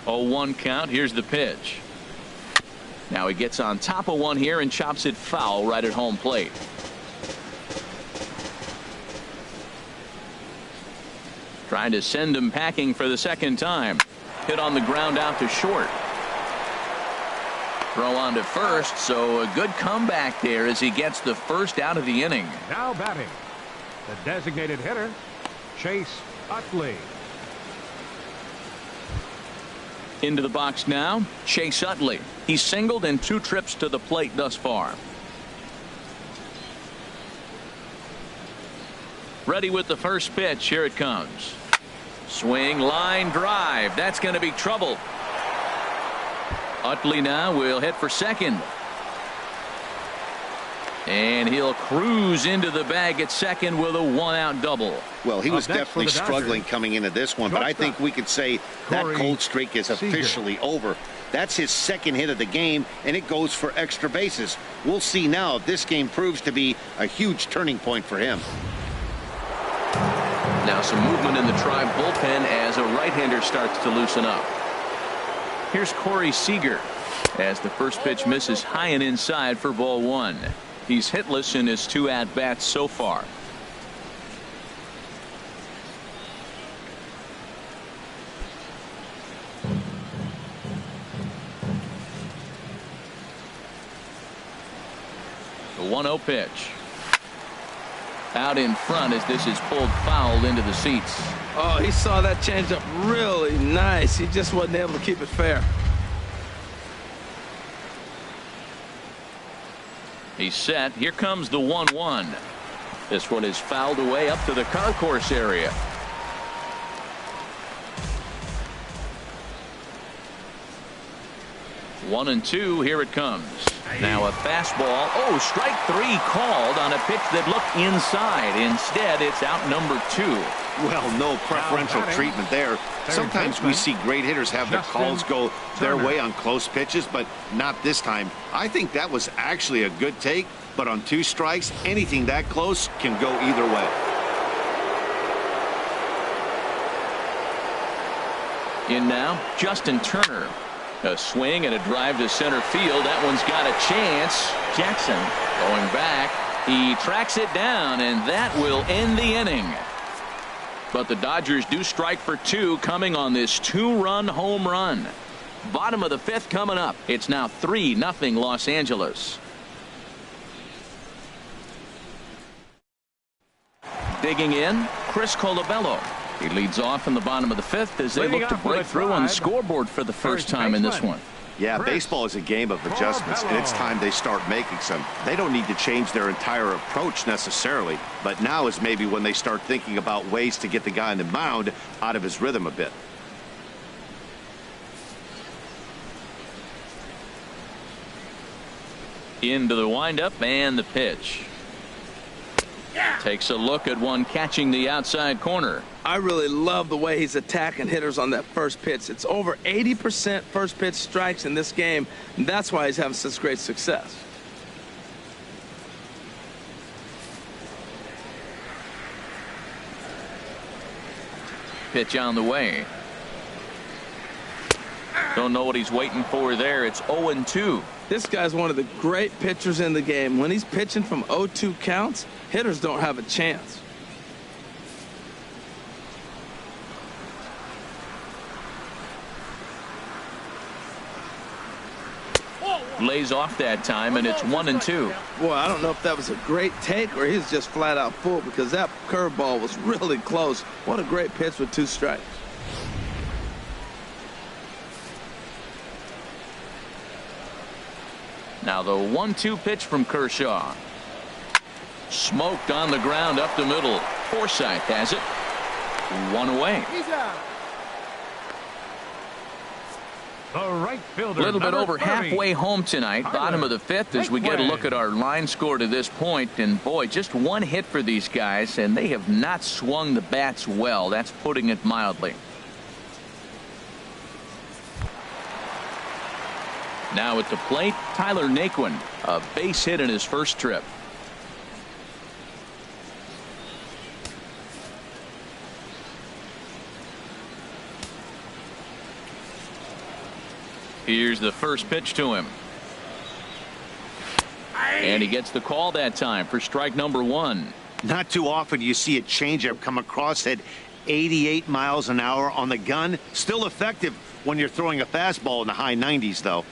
Speaker 1: Oh, 1 count. Here's the pitch. Now he gets on top of one here and chops it foul right at home plate. Trying to send him packing for the second time. Hit on the ground out to short. Throw on to first, so a good comeback there as he gets the first out of the inning.
Speaker 4: Now batting, the designated hitter, Chase Utley.
Speaker 1: Into the box now, Chase Utley. He's singled in 2 trips to the plate thus far. Ready with the first pitch. Here it comes. Swing, line drive. That's going to be trouble. Utley now will hit for second. And he'll cruise into the bag at second with a 1-out double.
Speaker 2: Well, he was
Speaker 4: Up next
Speaker 2: definitely
Speaker 4: for the
Speaker 2: struggling
Speaker 4: Dodgers,
Speaker 2: coming into this one, but I think we could say that
Speaker 4: Corey
Speaker 2: cold streak is officially
Speaker 4: Seager.
Speaker 2: over. That's his second hit of the game, and it goes for extra bases. We'll see now if this game proves to be a huge turning point for him.
Speaker 1: Now some movement in the Tribe bullpen as a right-hander starts to loosen up. Here's Corey Seager as the first pitch misses high and inside for ball 1. He's hitless in his 2 at-bats so far. The 1-0 pitch. Out in front as this is pulled foul into the seats.
Speaker 3: Oh, he saw that changeup really nice. He just wasn't able to keep it fair.
Speaker 1: He's set. Here comes the 1-1. This one is fouled away up to the concourse area. One and two. Here it comes. Now a fastball. Oh, strike 3 called on a pitch that looked inside. Instead, it's out number 2.
Speaker 2: Well, no preferential treatment there. Sometimes we see great hitters have the calls go their way on close pitches, but not this time. I think that was actually a good take, but on 2 strikes, anything that close can go either way.
Speaker 1: In now, Justin Turner. A swing and a drive to center field. That one's got a chance. Jackson going back. He tracks it down, and that will end the inning. But the Dodgers do strike for 2 coming on this 2-run home run. Bottom of the 5th coming up. It's now 3-0 Los Angeles. Digging in, Chris Colabello. He leads off in the bottom of the 5th as they look to break through on the scoreboard for the first time in this one.
Speaker 2: Yeah, baseball is a game of adjustments, and it's time they start making some. They don't need to change their entire approach necessarily, but now is maybe when they start thinking about ways to get the guy on the mound out of his rhythm a bit.
Speaker 1: Into the windup and the pitch. Takes a look at one catching the outside corner.
Speaker 3: I really love the way he's attacking hitters on that first pitch. It's over 80% first pitch strikes in this game, and that's why he's having such great success.
Speaker 1: Pitch on the way. Don't know what he's waiting for there. It's 0-2.
Speaker 3: This guy's one of the great pitchers in the game. When he's pitching from 0-2 counts, hitters don't have a chance.
Speaker 1: Lays off that time, and it's 1-2.
Speaker 3: Boy, I don't know if that was a great take or he's just flat out full, because that curveball was really close. What a great pitch with 2 strikes.
Speaker 1: Now the 1-2 pitch from Kershaw. Smoked on the ground up the middle. Forsythe has it. 1 away.
Speaker 4: A
Speaker 1: little bit over halfway home tonight. Bottom of the 5th as we get a look at our line score to this point. And boy, just 1 hit for these guys, and they have not swung the bats well. That's putting it mildly. Now at the plate, Tyler Naquin, a base hit in his first trip. Here's the first pitch to him. And he gets the call that time for strike number 1.
Speaker 2: Not too often you see a changeup come across at 88 miles an hour on the gun. Still effective when you're throwing a fastball in the high 90s, though.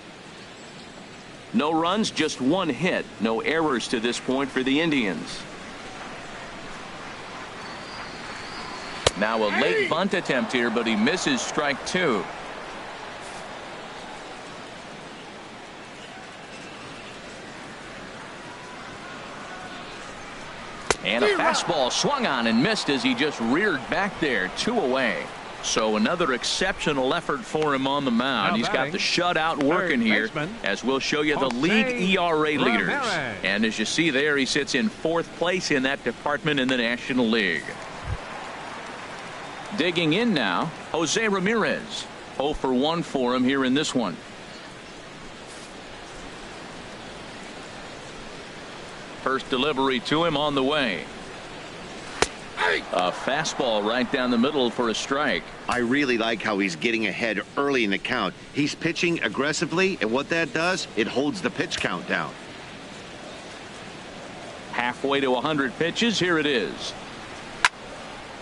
Speaker 1: No runs, just 1 hit. No errors to this point for the Indians. Now a late bunt attempt here, but he misses strike 2. And a fastball swung on and missed as he just reared back there. 2 away. So another exceptional effort for him on the mound. He's got the shutout working here, as we'll show you the league ERA leaders. And as you see there, he sits in 4th place in that department in the National League. Digging in now, Jose Ramirez. 0 for 1 for him here in this one. First delivery to him on the way. A fastball right down the middle for a strike.
Speaker 2: I really like how he's getting ahead early in the count. He's pitching aggressively, and what that does, it holds the pitch count down.
Speaker 1: Halfway to 100 pitches. Here it is.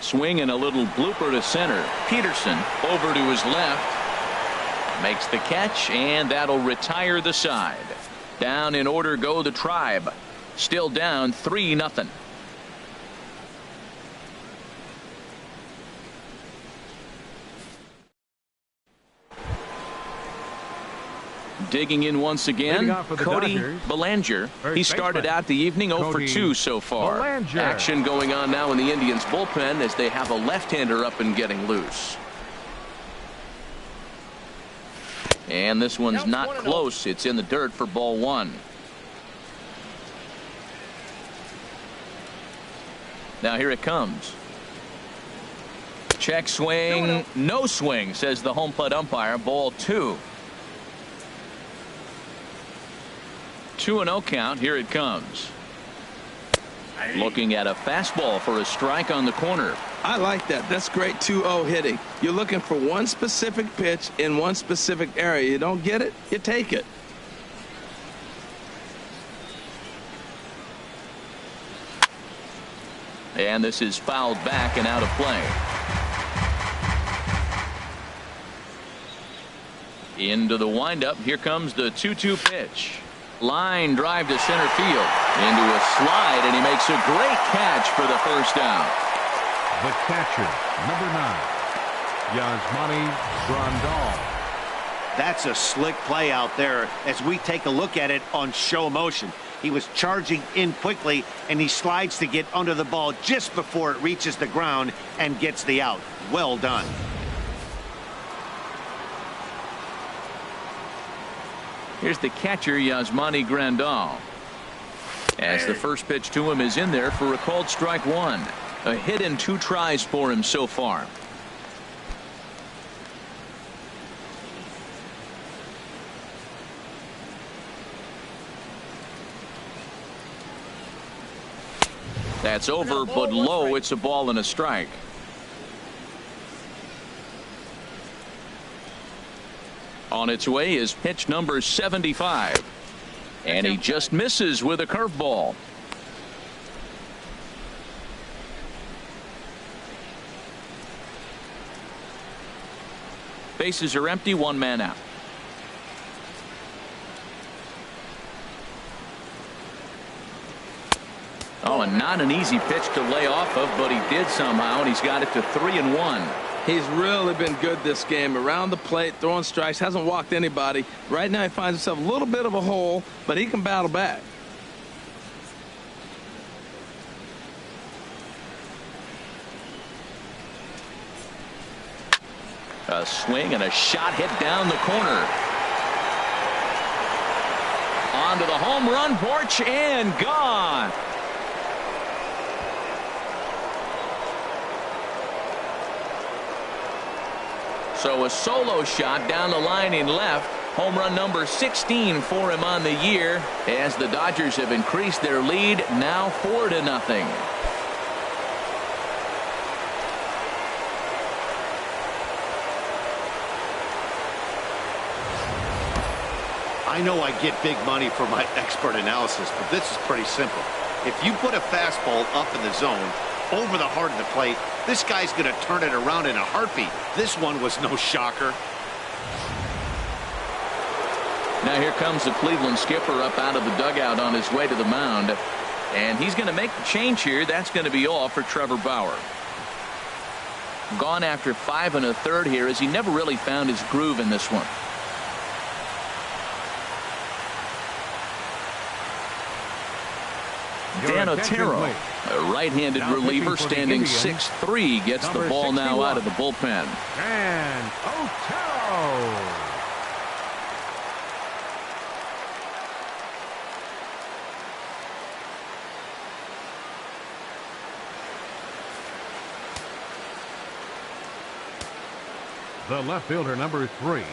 Speaker 1: Swing and a little blooper to center. Peterson over to his left. Makes the catch, and that'll retire the side. Down in order go the Tribe. Still down 3-0. Digging in once again, Cody Bellinger. He started out the evening 0 for 2 so far. Action going on now in the Indians bullpen as they have a left-hander up and getting loose. And this one's not close. It's in the dirt for ball one. Now here it comes. Check swing. No swing, says the home plate umpire. Ball two. 2-0 count. Here it comes. Looking at a fastball for a strike on the corner.
Speaker 3: I like that. That's great 2-0 hitting. You're looking for one specific pitch in one specific area. You don't get it, you take it.
Speaker 1: And this is fouled back and out of play. Into the windup. Here comes the 2-2 pitch. Line drive to center field. Into a slide, and he makes a great catch for the first down.
Speaker 4: The catcher, number 9, Yasmani Grandal.
Speaker 2: That's a slick play out there as we take a look at it on show motion. He was charging in quickly, and he slides to get under the ball just before it reaches the ground and gets the out. Well done.
Speaker 1: Here's the catcher, Yasmani Grandal. As the first pitch to him is in there for a called strike one. A hit in 2 tries for him so far. That's over, but low. It's a ball and a strike. On its way is pitch number 75. And he just misses with a curveball. Bases are empty, 1 man out. Oh, and not an easy pitch to lay off of, but he did somehow, and he's got it to 3-1.
Speaker 3: He's really been good this game. Around the plate, throwing strikes, hasn't walked anybody. Right now he finds himself a little bit of a hole, but he can battle back.
Speaker 1: A swing and a shot hit down the corner. Onto the home run porch and gone. So a solo shot down the line in left. Home run number 16 for him on the year, as the Dodgers have increased their lead now 4-0.
Speaker 2: I know I get big money for my expert analysis, but this is pretty simple. If you put a fastball up in the zone over the heart of the plate, this guy's going to turn it around in a heartbeat. This one was no shocker.
Speaker 1: Now here comes the Cleveland skipper up out of the dugout on his way to the mound. And he's going to make the change here. That's going to be all for Trevor Bauer. Gone after 5 1/3 here, as he never really found his groove in this one. Dan Otero, a right-handed reliever, standing 6'3", gets the ball now out of the bullpen.
Speaker 4: And Otero. The left fielder, number 3.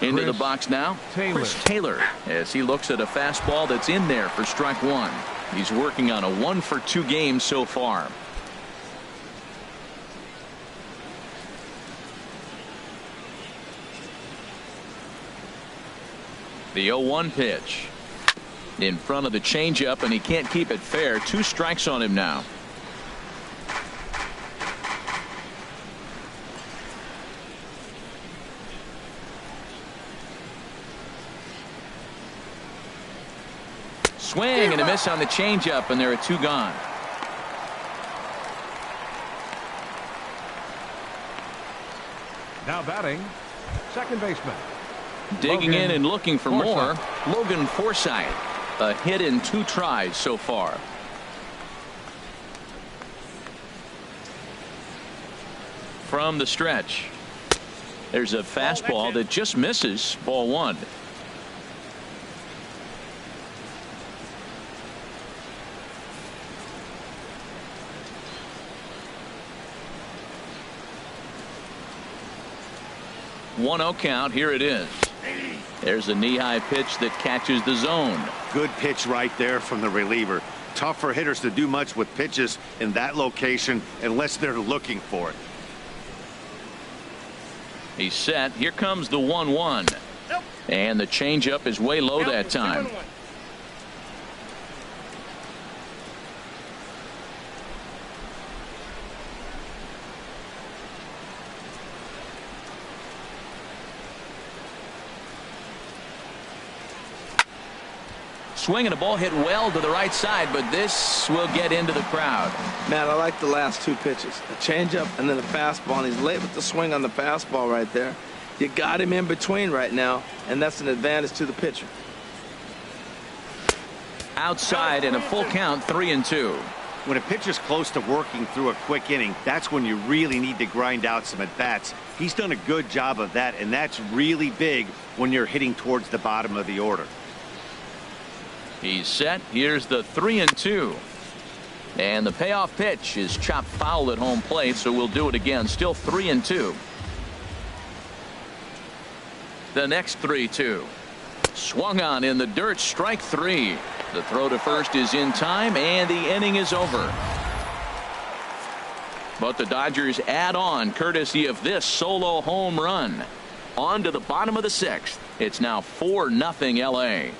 Speaker 1: Into the box now, Chris Taylor, as he looks at a fastball that's in there for strike one. He's working on a 1-for-2 game so far. The 0-1 pitch. In front of the changeup, and he can't keep it fair. 2 strikes on him now. Swing and a miss on the changeup, and there are 2 gone.
Speaker 4: Now batting, second baseman.
Speaker 1: Digging in and looking for more.
Speaker 4: Forsythe.
Speaker 1: Logan Forsythe. A hit in 2 tries so far. From the stretch. There's a fastball that just misses. Ball one. One 0 count. Here it is. There's a knee-high pitch that catches the zone.
Speaker 2: Good pitch right there from the reliever. Tough for hitters to do much with pitches in that location unless they're looking for it.
Speaker 1: He's set. Here comes the 1-1. And the changeup is way low that time. Swinging a ball hit well to the right side, but this will get into the crowd.
Speaker 3: Man, I like the last two pitches. A changeup and then a fastball, and he's late with the swing on the fastball right there. You got him in between right now, and that's an advantage to the pitcher.
Speaker 1: Outside and a full count, 3-2.
Speaker 2: When a pitcher's close to working through a quick inning, that's when you really need to grind out some at-bats. He's done a good job of that, and that's really big when you're hitting towards the bottom of the order.
Speaker 1: He's set. Here's the 3-2. And the payoff pitch is chopped foul at home plate, so we'll do it again. Still 3-2. The next 3-2. Swung on in the dirt, strike three. The throw to first is in time, and the inning is over. But the Dodgers add on courtesy of this solo home run. On to the bottom of the sixth. It's now 4-0 LA.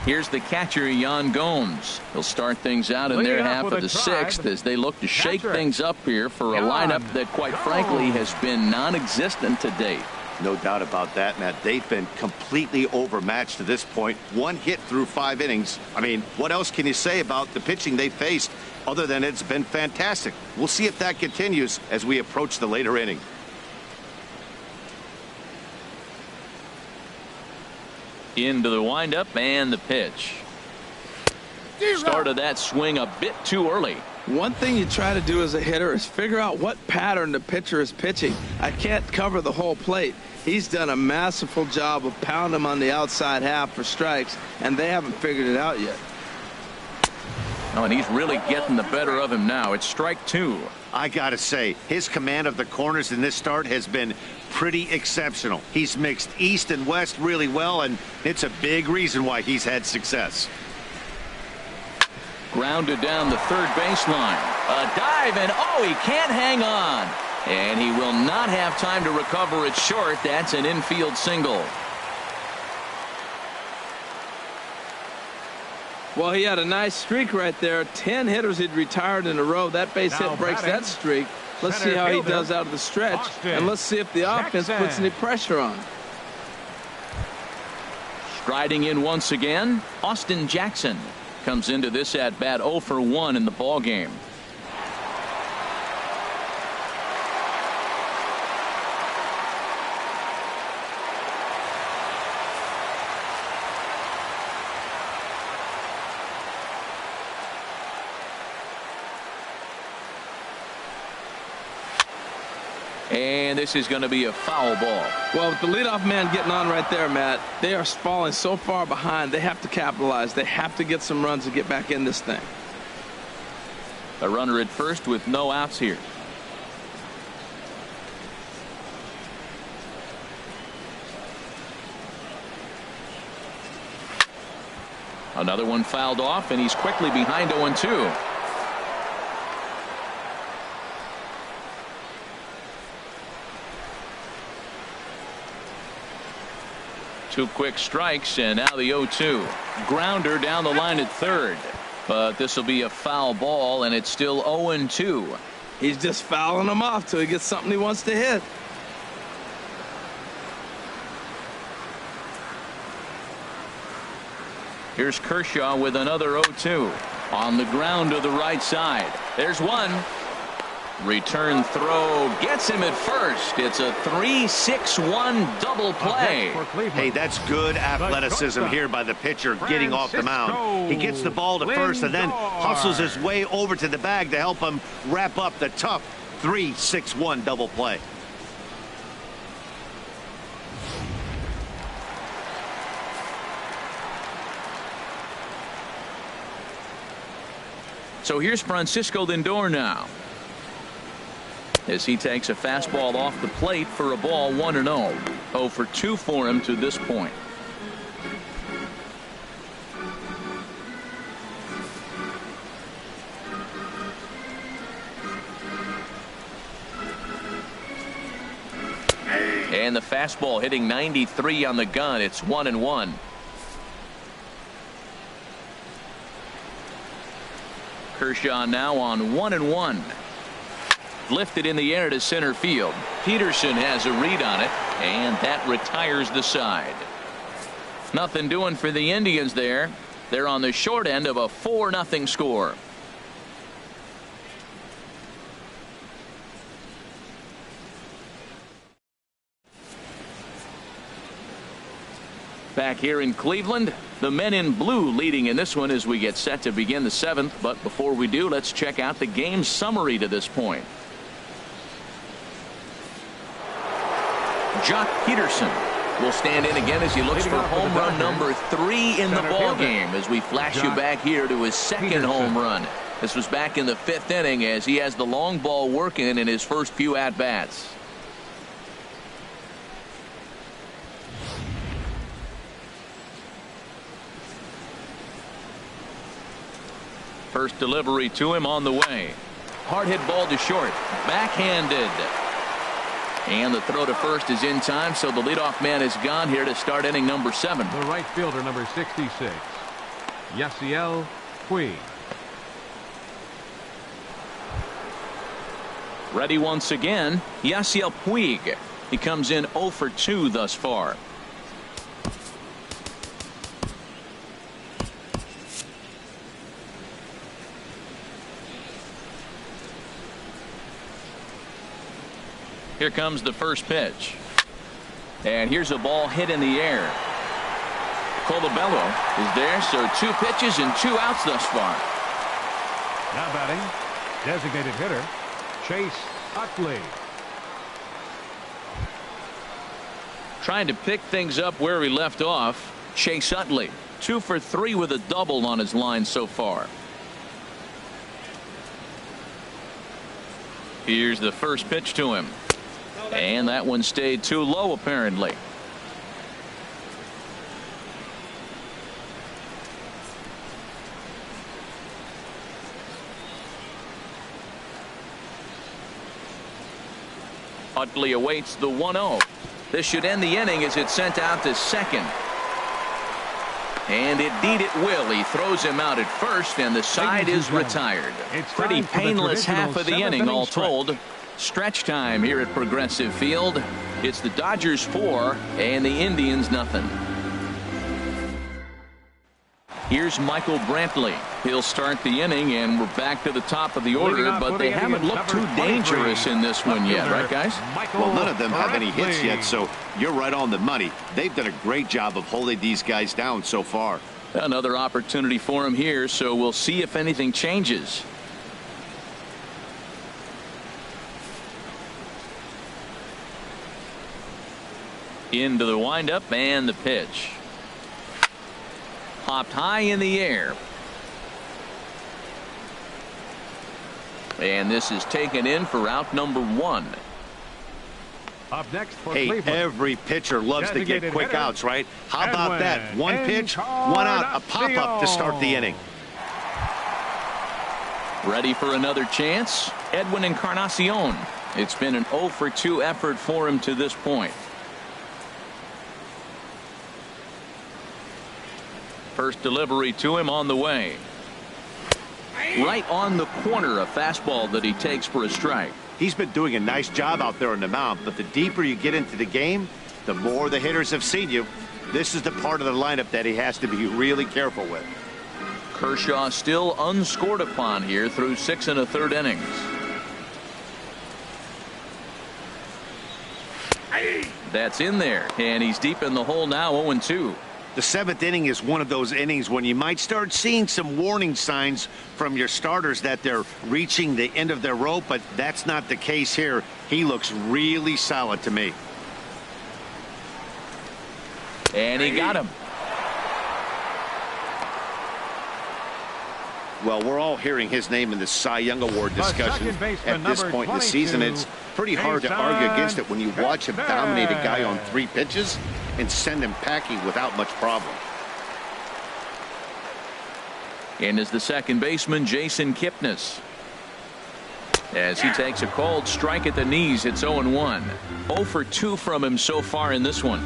Speaker 1: Here's the catcher, Yan Gomes. He'll start things out in their half of the sixth as they look to shake things up here for a lineup that, quite frankly, has been non-existent to date.
Speaker 2: No doubt about that, Matt. They've been completely overmatched to this point. One hit through 5 innings. I mean, what else can you say about the pitching they faced other than it's been fantastic? We'll see if that continues as we approach the later inning.
Speaker 1: Into the windup and the pitch. Started that swing a bit too early.
Speaker 3: One thing you try to do as a hitter is figure out what pattern the pitcher is pitching. I can't cover the whole plate. He's done a masterful job of pounding him on the outside half for strikes, and they haven't figured it out yet.
Speaker 1: Oh, and he's really getting the better of him now. It's strike two.
Speaker 2: I gotta say, his command of the corners in this start has been pretty exceptional. He's mixed east and west really well, and it's a big reason why he's had success.
Speaker 1: Grounded down the third baseline. A dive, and oh, he can't hang on. And he will not have time to recover it short. That's an infield single.
Speaker 3: Well, he had a nice streak right there. 10 hitters he'd retired in a row. That base hit breaks that streak. Let's see how he does out of the stretch, and let's see if the offense puts any pressure on.
Speaker 1: Striding in once again, Austin Jackson comes into this at bat 0 for 1 in the ball game. And this is going to be a foul ball.
Speaker 3: Well, with the leadoff man getting on right there, Matt, they are falling so far behind. They have to capitalize. They have to get some runs to get back in this thing.
Speaker 1: A runner at first with no outs here. Another one fouled off, and he's quickly behind 0-2. Two quick strikes, and now the 0-2. Grounder down the line at third. But this will be a foul ball, and it's still 0-2.
Speaker 3: He's just fouling them off till he gets something he wants to hit.
Speaker 1: Here's Kershaw with another 0-2. On the ground to the right side. There's one. Return throw gets him at first. It's a 3-6-1 double play.
Speaker 2: Hey, that's good athleticism here by the pitcher getting off the mound. He gets the ball to first and then hustles his way over to the bag to help him wrap up the tough 3-6-1 double play.
Speaker 1: So here's Francisco Lindor now, as he takes a fastball off the plate for a ball 1-0. 0 for 2 for him to this point. And the fastball hitting 93 on the gun. It's 1-1. Kershaw now on 1-1. Lifted in the air to center field. Peterson has a read on it, and that retires the side. Nothing doing for the Indians there. They're on the short end of a 4-0 score. Back here in Cleveland, the men in blue leading in this one as we get set to begin the 7th. But before we do, let's check out the game summary to this point. Jock Peterson will stand in again as he looks for home run number 3 in the ball game, as we flash you back here to his second home run. This was back in the 5th inning as he has the long ball working in his first few at-bats. First delivery to him on the way. Hard hit ball to short. Backhanded. And the throw to first is in time, so the leadoff man is gone here to start inning number 7.
Speaker 4: The right fielder, number 66, Yasiel Puig.
Speaker 1: Ready once again, Yasiel Puig. He comes in 0 for 2 thus far. Here comes the first pitch. And here's a ball hit in the air. Colabello is there, so 2 pitches and 2 outs thus far.
Speaker 4: Now batting, designated hitter, Chase Utley.
Speaker 1: Trying to pick things up where he left off. Chase Utley, 2 for 3 with a double on his line so far. Here's the first pitch to him. And that one stayed too low, apparently. Utley awaits the 1-0. This should end the inning as it's sent out to second. And indeed it will. He throws him out at first, and the side is retired. Pretty painless half of the inning all told. Stretch time here at Progressive Field. It's the Dodgers 4 and the Indians nothing. Here's Michael Brantley. He'll start the inning, and we're back to the top of the order, but they haven't looked too dangerous in this one yet, right, guys?
Speaker 2: Well, none of them have any hits yet, so you're right on the money. They've done a great job of holding these guys down so far.
Speaker 1: Another opportunity for him here, so we'll see if anything changes. Into the windup and the pitch. Popped high in the air. And this is taken in for out number 1.
Speaker 4: Up next for
Speaker 2: hey,
Speaker 4: Cleveland.
Speaker 2: Every pitcher loves to get quick outs, right? How about that? 1 pitch, 1 out, a pop-up to start the inning.
Speaker 1: Ready for another chance? Edwin Encarnacion. It's been an 0 for 2 effort for him to this point. First delivery to him on the way. Right on the corner, a fastball that he takes for a strike.
Speaker 2: He's been doing a nice job out there on the mound, but the deeper you get into the game, the more the hitters have seen you. This is the part of the lineup that he has to be really careful with.
Speaker 1: Kershaw still unscored upon here through 6 1/3 innings. That's in there, and he's deep in the hole now, 0-2.
Speaker 2: The 7th inning is one of those innings when you might start seeing some warning signs from your starters that they're reaching the end of their rope, but that's not the case here. He looks really solid to me.
Speaker 1: And he got him.
Speaker 2: Well, we're all hearing his name in the Cy Young Award discussion at this point in the season. It's pretty hard to argue against it when you watch him dominate a guy on 3 pitches and send him packing without much problem.
Speaker 1: And is the second baseman, Jason Kipnis. As he takes a cold strike at the knees, it's 0-1. 0 for 2 from him so far in this one.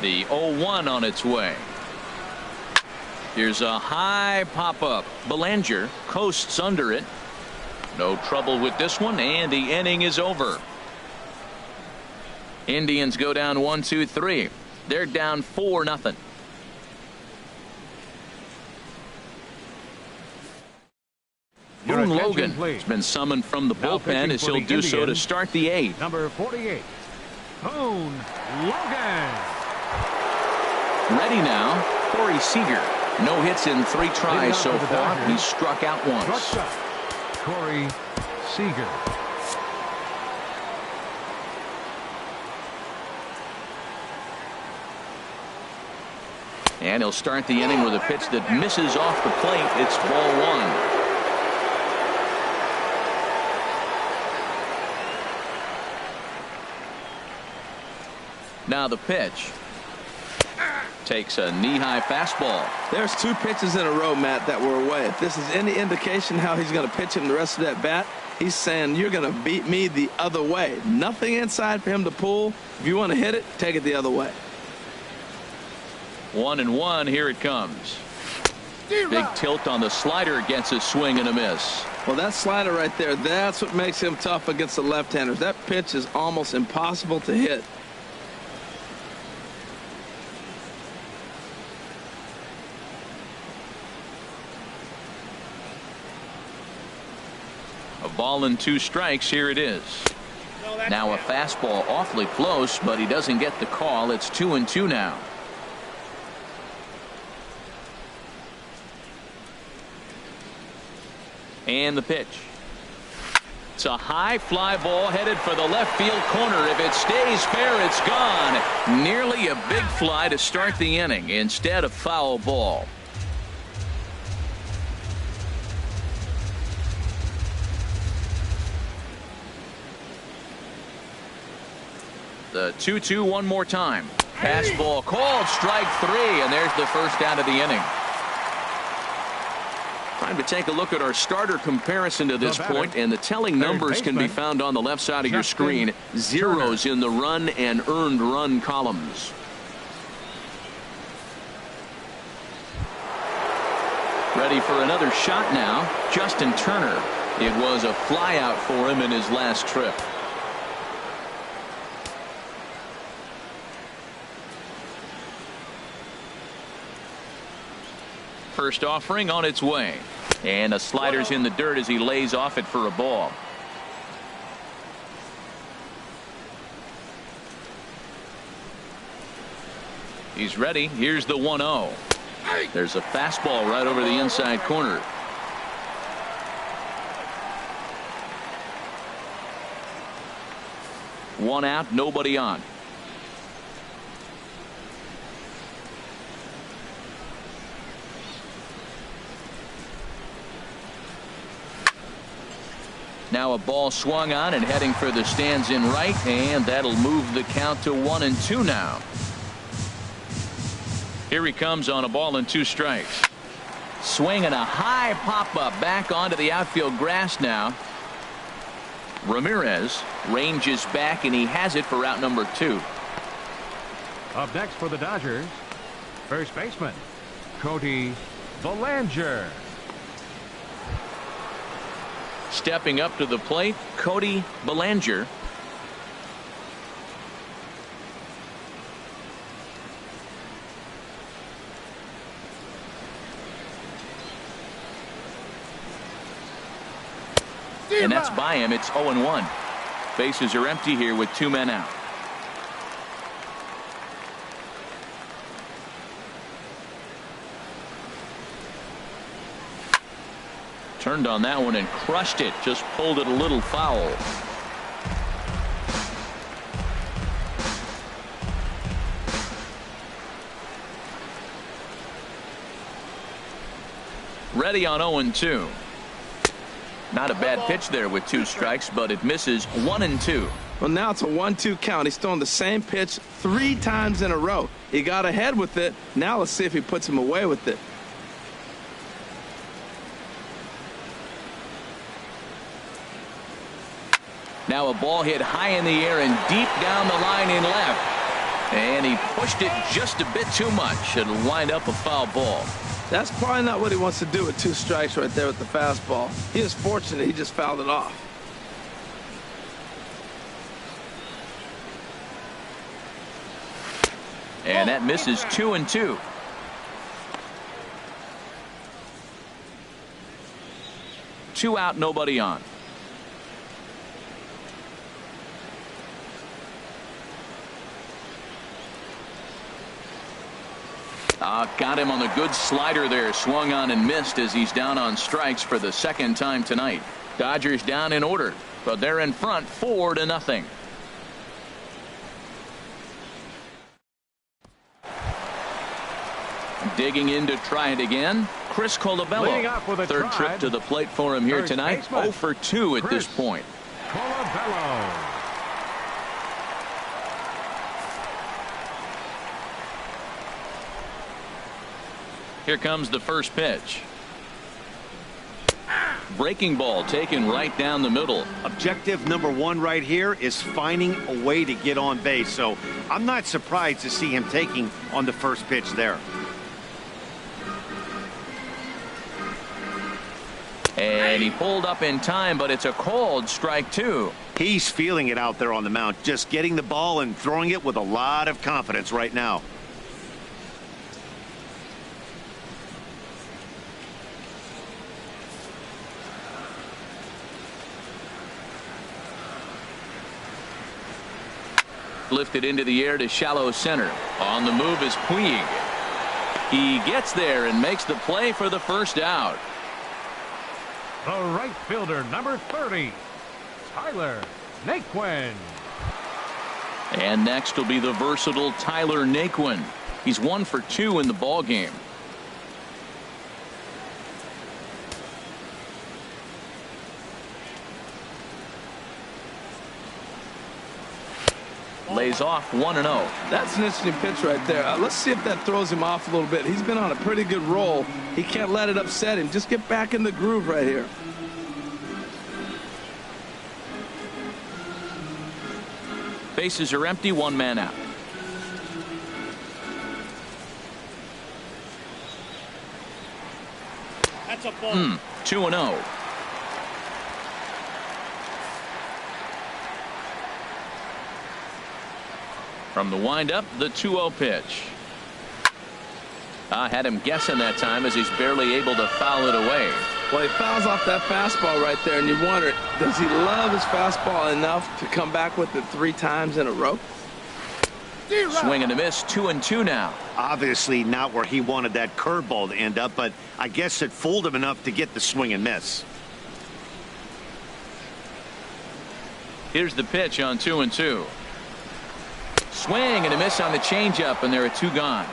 Speaker 1: The 0-1 on its way. Here's a high pop-up. Belanger coasts under it. No trouble with this one, and the inning is over. Indians go down 1-2-3. They're down 4-0. Boone Logan has been summoned from the bullpen as he'll do so to start the 8th.
Speaker 4: Number 48, Boone Logan.
Speaker 1: Ready now, Corey Seager. No hits in 3 tries so far. He's struck out once.
Speaker 4: Corey Seager.
Speaker 1: And he'll start the inning with a pitch that misses off the plate. It's ball 1. Now the pitch. Takes a knee-high fastball.
Speaker 3: There's 2 pitches in a row, Matt, that were away. If this is any indication how he's going to pitch him the rest of that bat, he's saying you're going to beat me the other way. Nothing inside for him to pull. If you want to hit it, take it the other way.
Speaker 1: 1-1. Here it comes. Big tilt on the slider against a swing and a miss.
Speaker 3: Well, that slider right there, that's what makes him tough against the left-handers. That pitch is almost impossible to hit.
Speaker 1: A ball and 2 strikes. Here it is. Now a fastball awfully close, but he doesn't get the call. It's 2-2 now. And the pitch. It's a high fly ball headed for the left field corner. If it stays fair, it's gone. Nearly a big fly to start the inning instead of foul ball. The 2-2 one more time. Fastball called, strike 3, and there's the first out of the inning. Time to take a look at our starter comparison to this point, and the telling numbers can be found on the left side of your screen. Zeros in the run and earned run columns. Ready for another shot now. Justin Turner. It was a fly out for him in his last trip. First offering on its way, and a slider's in the dirt as he lays off it for a ball. He's ready. Here's the 1-0. There's a fastball right over the inside corner. One out, nobody on. Now a ball swung on and heading for the stands in right, and that'll move the count to 1-2 now. Here he comes on a ball and 2 strikes. Swinging a high pop-up back onto the outfield grass now. Ramirez ranges back, and he has it for out number 2.
Speaker 4: Up next for the Dodgers, first baseman, Cody Belanger.
Speaker 1: Stepping up to the plate, Cody Belanger. And that's by him. It's 0-1. Bases are empty here with 2 men out. Turned on that one and crushed it. Just pulled it a little foul. Ready on 0-2. Not a bad pitch there with 2 strikes, but it misses 1-2.
Speaker 3: Well, now it's a 1-2 count. He's throwing the same pitch 3 times in a row. He got ahead with it. Now let's see if he puts him away with it.
Speaker 1: Now a ball hit high in the air and deep down the line in left. And he pushed it just a bit too much. It'll wind up a foul ball.
Speaker 3: That's probably not what he wants to do with 2 strikes right there with the fastball. He is fortunate he just fouled it off.
Speaker 1: And that misses 2-2. Two out, nobody on. Got him on the good slider there. Swung on and missed as he's down on strikes for the 2nd time tonight. Dodgers down in order, but they're in front 4-0. Digging in to try it again, Chris Colabello. 3rd trip to the plate for him here tonight. 0 for 2 at this point.
Speaker 4: Colabello.
Speaker 1: Here comes the first pitch. Breaking ball taken right down the middle.
Speaker 2: Objective number 1 right here is finding a way to get on base. So I'm not surprised to see him taking on the first pitch there.
Speaker 1: And he pulled up in time, but it's a called strike 2.
Speaker 2: He's feeling it out there on the mound, just getting the ball and throwing it with a lot of confidence right now.
Speaker 1: Lifted into the air to shallow center. On the move is Puig. He gets there and makes the play for the first out.
Speaker 4: The right fielder, number 30, Tyler Naquin.
Speaker 1: And next will be the versatile Tyler Naquin. He's 1 for 2 in the ball game. Lays off 1-0.
Speaker 3: That's an interesting pitch right there. Let's see if that throws him off a little bit. He's been on a pretty good roll. He can't let it upset him. Just get back in the groove right here.
Speaker 1: Bases are empty, 1 man out.
Speaker 2: That's a ball.
Speaker 1: 2-0. From the windup, the 2-0 pitch. Had him guessing that time as he's barely able to foul it away.
Speaker 3: Well, he fouls off that fastball right there, and you wonder, does he love his fastball enough to come back with it 3 times in a row?
Speaker 1: Swing and a miss, 2-2 now.
Speaker 2: Obviously not where he wanted that curveball to end up, but I guess it fooled him enough to get the swing and miss.
Speaker 1: Here's the pitch on 2-2. Swing and a miss on the changeup, and there are 2 gone.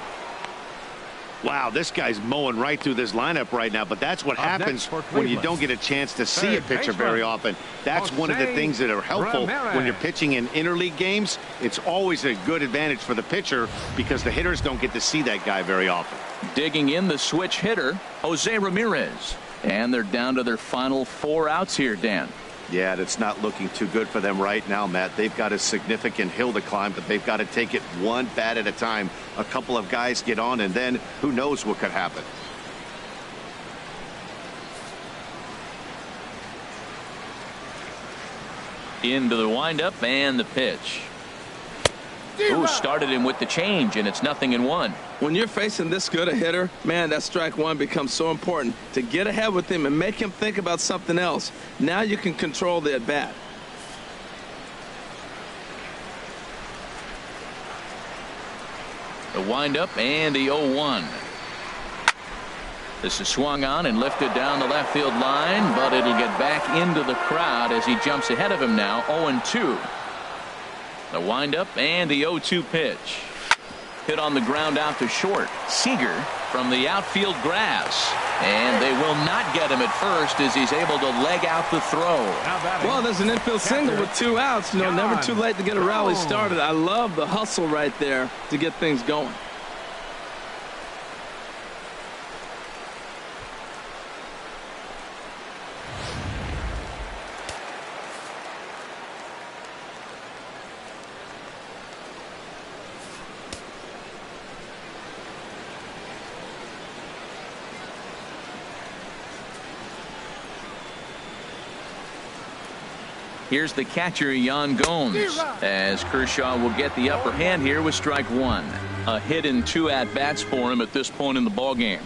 Speaker 2: Wow, this guy's mowing right through this lineup right now, but that's what happens when you don't get a chance to see a pitcher very often. That's one of the things that are helpful when you're pitching in interleague games. It's always a good advantage for the pitcher because the hitters don't get to see that guy very often.
Speaker 1: Digging in the switch hitter, Jose Ramirez. And they're down to their final 4 outs here, Dan.
Speaker 2: Yeah, that's not looking too good for them right now, Matt. They've got a significant hill to climb, but they've got to take it 1 bat at a time. A couple of guys get on, and then who knows what could happen.
Speaker 1: Into the windup and the pitch. Ooh, started him with the change, and it's 0-1.
Speaker 3: When you're facing this good a hitter, man, that strike one becomes so important to get ahead with him and make him think about something else. Now you can control the at-bat.
Speaker 1: The windup and the 0-1. This is swung on and lifted down the left field line, but it'll get back into the crowd as he jumps ahead of him now. 0-2. The windup and the 0-2 pitch. Hit on the ground out to short. Seager from the outfield grass. And they will not get him at first as he's able to leg out the throw.
Speaker 3: Well, there's an infield single with 2 outs. You know, never too late to get a rally started. I love the hustle right there to get things going.
Speaker 1: Here's the catcher, Yan Gomes, as Kershaw will get the upper hand here with strike one. A hit and 2 at-bats for him at this point in the ballgame.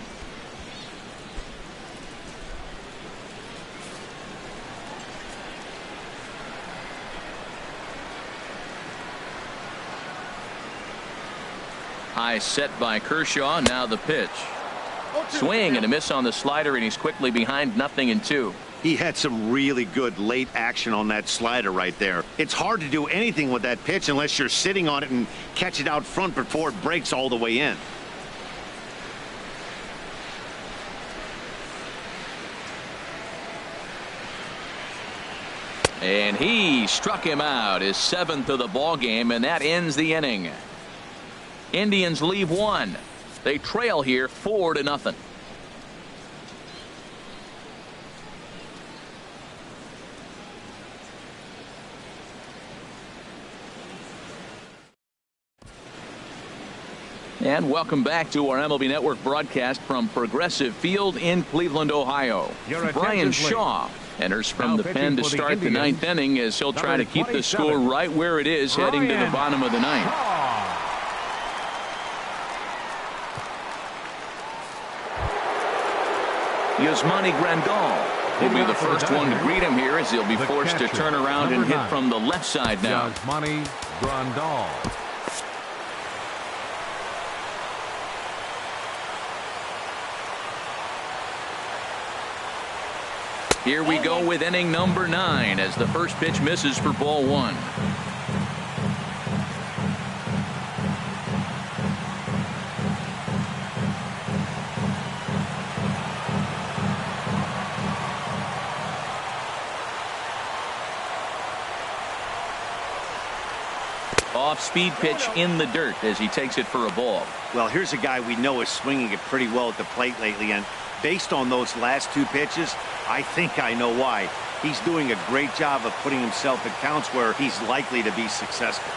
Speaker 1: High set by Kershaw. Now the pitch. Swing and a miss on the slider, and he's quickly behind 0-2.
Speaker 2: He had some really good late action on that slider right there. It's hard to do anything with that pitch unless you're sitting on it and catch it out front before it breaks all the way in.
Speaker 1: And he struck him out, his 7th of the ball game, and that ends the inning. Indians leave 1. They trail here 4-0. And welcome back to our MLB Network broadcast from Progressive Field in Cleveland, Ohio. Brian Shaw enters from the pen to start the 9th inning as he'll try to keep the score right where it is heading to the bottom of the 9th. Yasmani Grandal will be the first one to greet him here as he'll be forced to turn around and hit from the left side now.
Speaker 4: Yasmani Grandal.
Speaker 1: Here we go with inning number 9 as the first pitch misses for ball 1. Off-speed pitch in the dirt as he takes it for a ball.
Speaker 2: Well, here's a guy we know is swinging it pretty well at the plate lately, and based on those last 2 pitches, I think I know why. He's doing a great job of putting himself at counts where he's likely to be successful.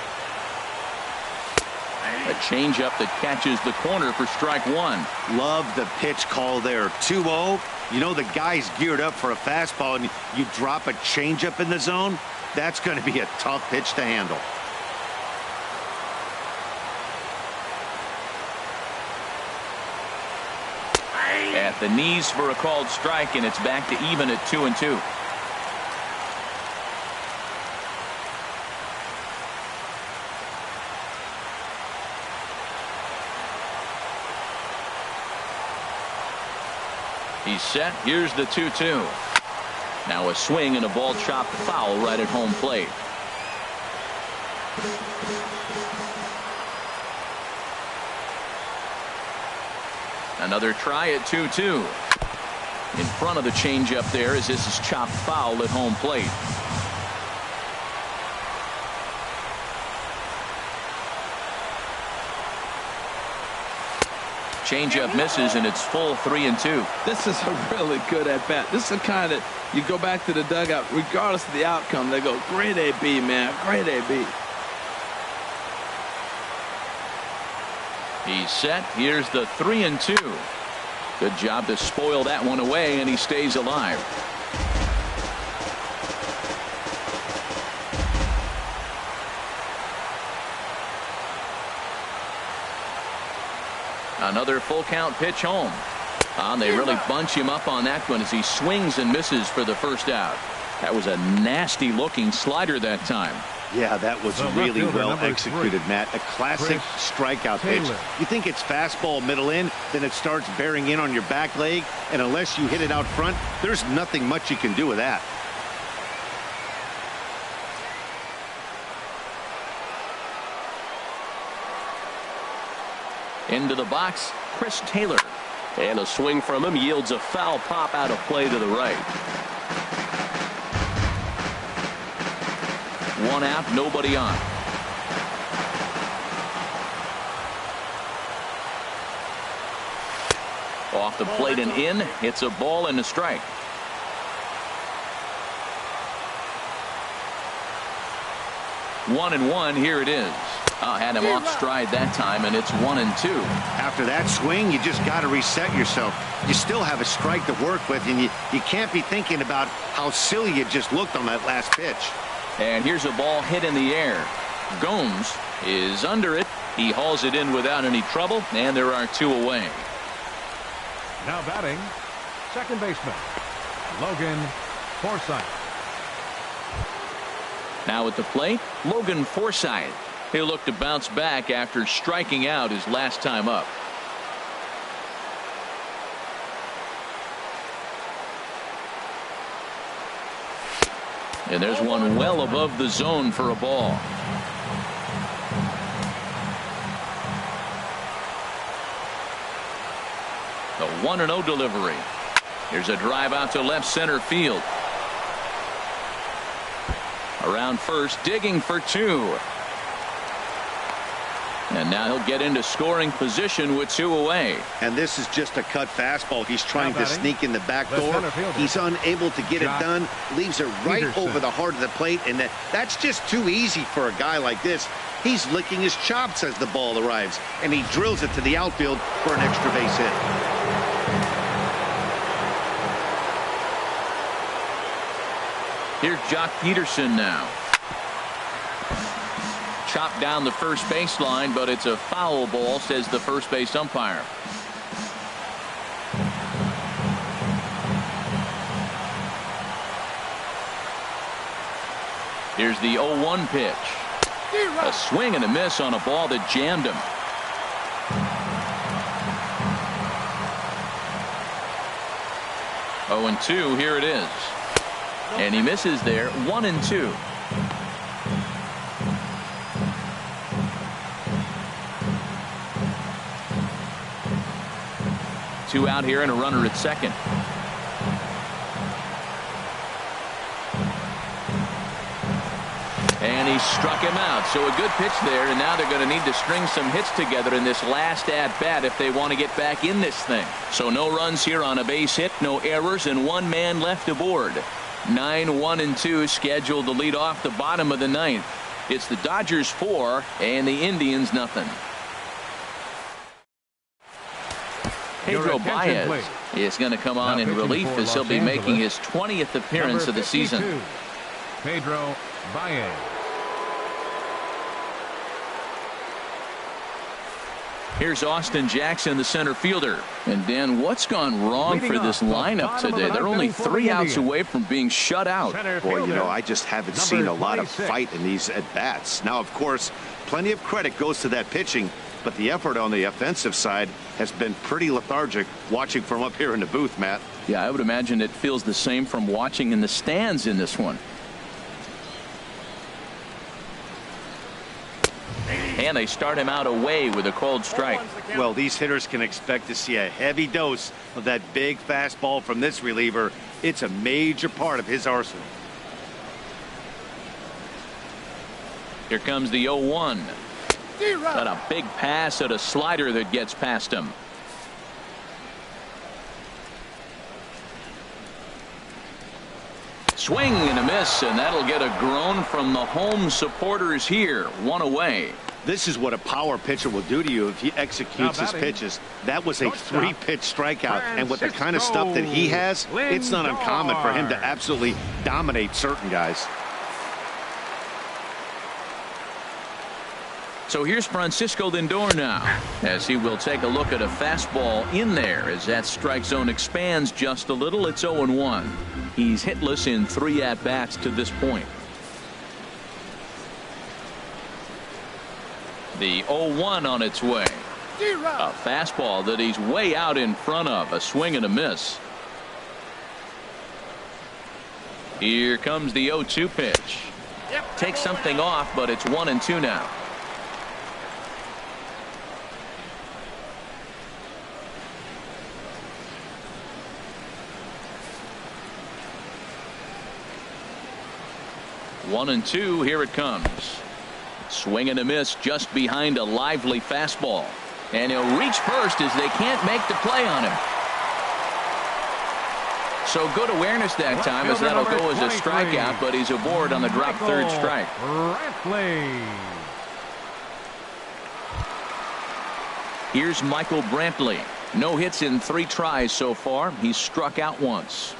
Speaker 1: A changeup that catches the corner for strike 1.
Speaker 2: Love the pitch call there. 2-0. You know the guy's geared up for a fastball, and you drop a changeup in the zone. That's going to be a tough pitch to handle.
Speaker 1: At the knees for a called strike, and it's back to even at 2-2. He's set. Here's the 2-2. Now a swing and a ball chopped foul right at home plate. Another try at 2-2. In front of the changeup there as this is chopped foul at home plate. Changeup misses, and it's full 3-2.
Speaker 3: This is a really good at bat. This is the kind that you go back to the dugout, regardless of the outcome. They go, great AB, man, great AB.
Speaker 1: He's set. Here's the 3-2. Good job to spoil that one away, and he stays alive. Another full count pitch home. They really bunch him up on that one as he swings and misses for the first out. That was a nasty looking slider that time.
Speaker 2: Yeah, that was really well executed, Matt. A classic strikeout pitch. You think it's fastball middle in, then it starts bearing in on your back leg, and unless you hit it out front, there's nothing much you can do with that.
Speaker 1: Into the box, Chris Taylor.
Speaker 5: And a swing from him yields a foul pop out of play to the right.
Speaker 1: One out, nobody on. Off the plate and in. It's a ball and a strike. One and one. Here it is. Had him off stride that time, and it's 1-2.
Speaker 2: After that swing, you just got to reset yourself. You still have a strike to work with, and you can't be thinking about how silly you just looked on that last pitch.
Speaker 1: And here's a ball hit in the air. Gomes is under it. He hauls it in without any trouble, and there are two away.
Speaker 4: Now batting, second baseman, Logan Forsythe.
Speaker 1: Now at the plate, Logan Forsythe. He'll look to bounce back after striking out his last time up. And there's one well above the zone for a ball. The 1-0 delivery. Here's a drive out to left center field. Around first, digging for two. And now he'll get into scoring position with two away.
Speaker 2: And this is just a cut fastball. He's trying to sneak in the back door. He's unable to get it done. Leaves it right over the heart of the plate. And that's just too easy for a guy like this. He's licking his chops as the ball arrives. And he drills it to the outfield for an extra base hit.
Speaker 1: Here's Jock Peterson now. Chopped down the first baseline, but it's a foul ball, says the first base umpire. Here's the 0-1 pitch. A swing and a miss on a ball that jammed him. Oh, 0-2, here it is. And he misses there. 1-2. Two out here and a runner at second. And he struck him out. So a good pitch there, and now they're going to need to string some hits together in this last at-bat if they want to get back in this thing. So no runs here on a base hit, no errors, and one man left aboard. 9-1-2 scheduled to lead off the bottom of the ninth. It's the Dodgers 4 and the Indians nothing. Pedro Baez is going to come on in relief as he'll be making his 20th appearance of the season.
Speaker 4: Pedro Baez.
Speaker 1: Here's Austin Jackson, the center fielder. And Dan, what's gone wrong for this lineup today? They're only 3 outs away from being shut out.
Speaker 2: Boy, you know, I just haven't seen a lot of fight in these at-bats. Now, of course, plenty of credit goes to that pitching, but the effort on the offensive side has been pretty lethargic watching from up here in the booth, Matt.
Speaker 1: Yeah, I would imagine it feels the same from watching in the stands in this one. And they start him out away with a cold strike.
Speaker 2: Well, these hitters can expect to see a heavy dose of that big fastball from this reliever. It's a major part of his arsenal.
Speaker 1: Here comes the 0-1. Got a big pass at a slider that gets past him. Swing and a miss, and that'll get a groan from the home supporters here. One away.
Speaker 2: This is what a power pitcher will do to you if he executes his pitches. That was a 3-pitch strikeout, and with the kind of stuff that he has, it's not uncommon for him to absolutely dominate certain guys.
Speaker 1: So here's Francisco Lindor now, as he will take a look at a fastball in there as that strike zone expands just a little. It's 0-1. He's hitless in 3 at-bats to this point. The 0-1 on its way. A fastball that he's way out in front of. A swing and a miss. Here comes the 0-2 pitch. Takes something off, but it's 1-2 now. One and two. Here it comes. Swing and a miss just behind a lively fastball. And he'll reach first as they can't make the play on him. So good awareness that time as that'll go as a strikeout, but he's aboard on the drop third strike. Here's Michael Brantley. No hits in 3 tries so far. He's struck out once.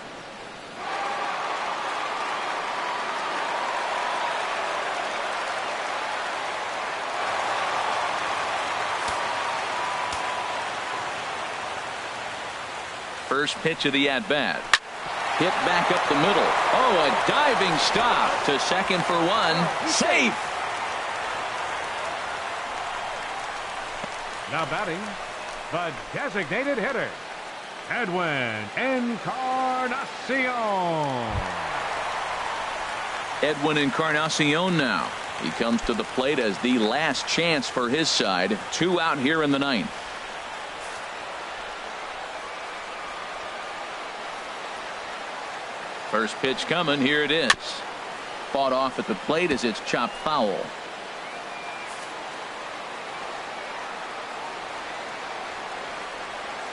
Speaker 1: First pitch of the at-bat. Hit back up the middle. Oh, a diving stop to second for 1. Safe.
Speaker 4: Now batting, the designated hitter, Edwin Encarnacion.
Speaker 1: Edwin Encarnacion now. He comes to the plate as the last chance for his side. 2 out here in the 9th. First pitch coming. Here it is. Fought off at the plate as it's chopped foul.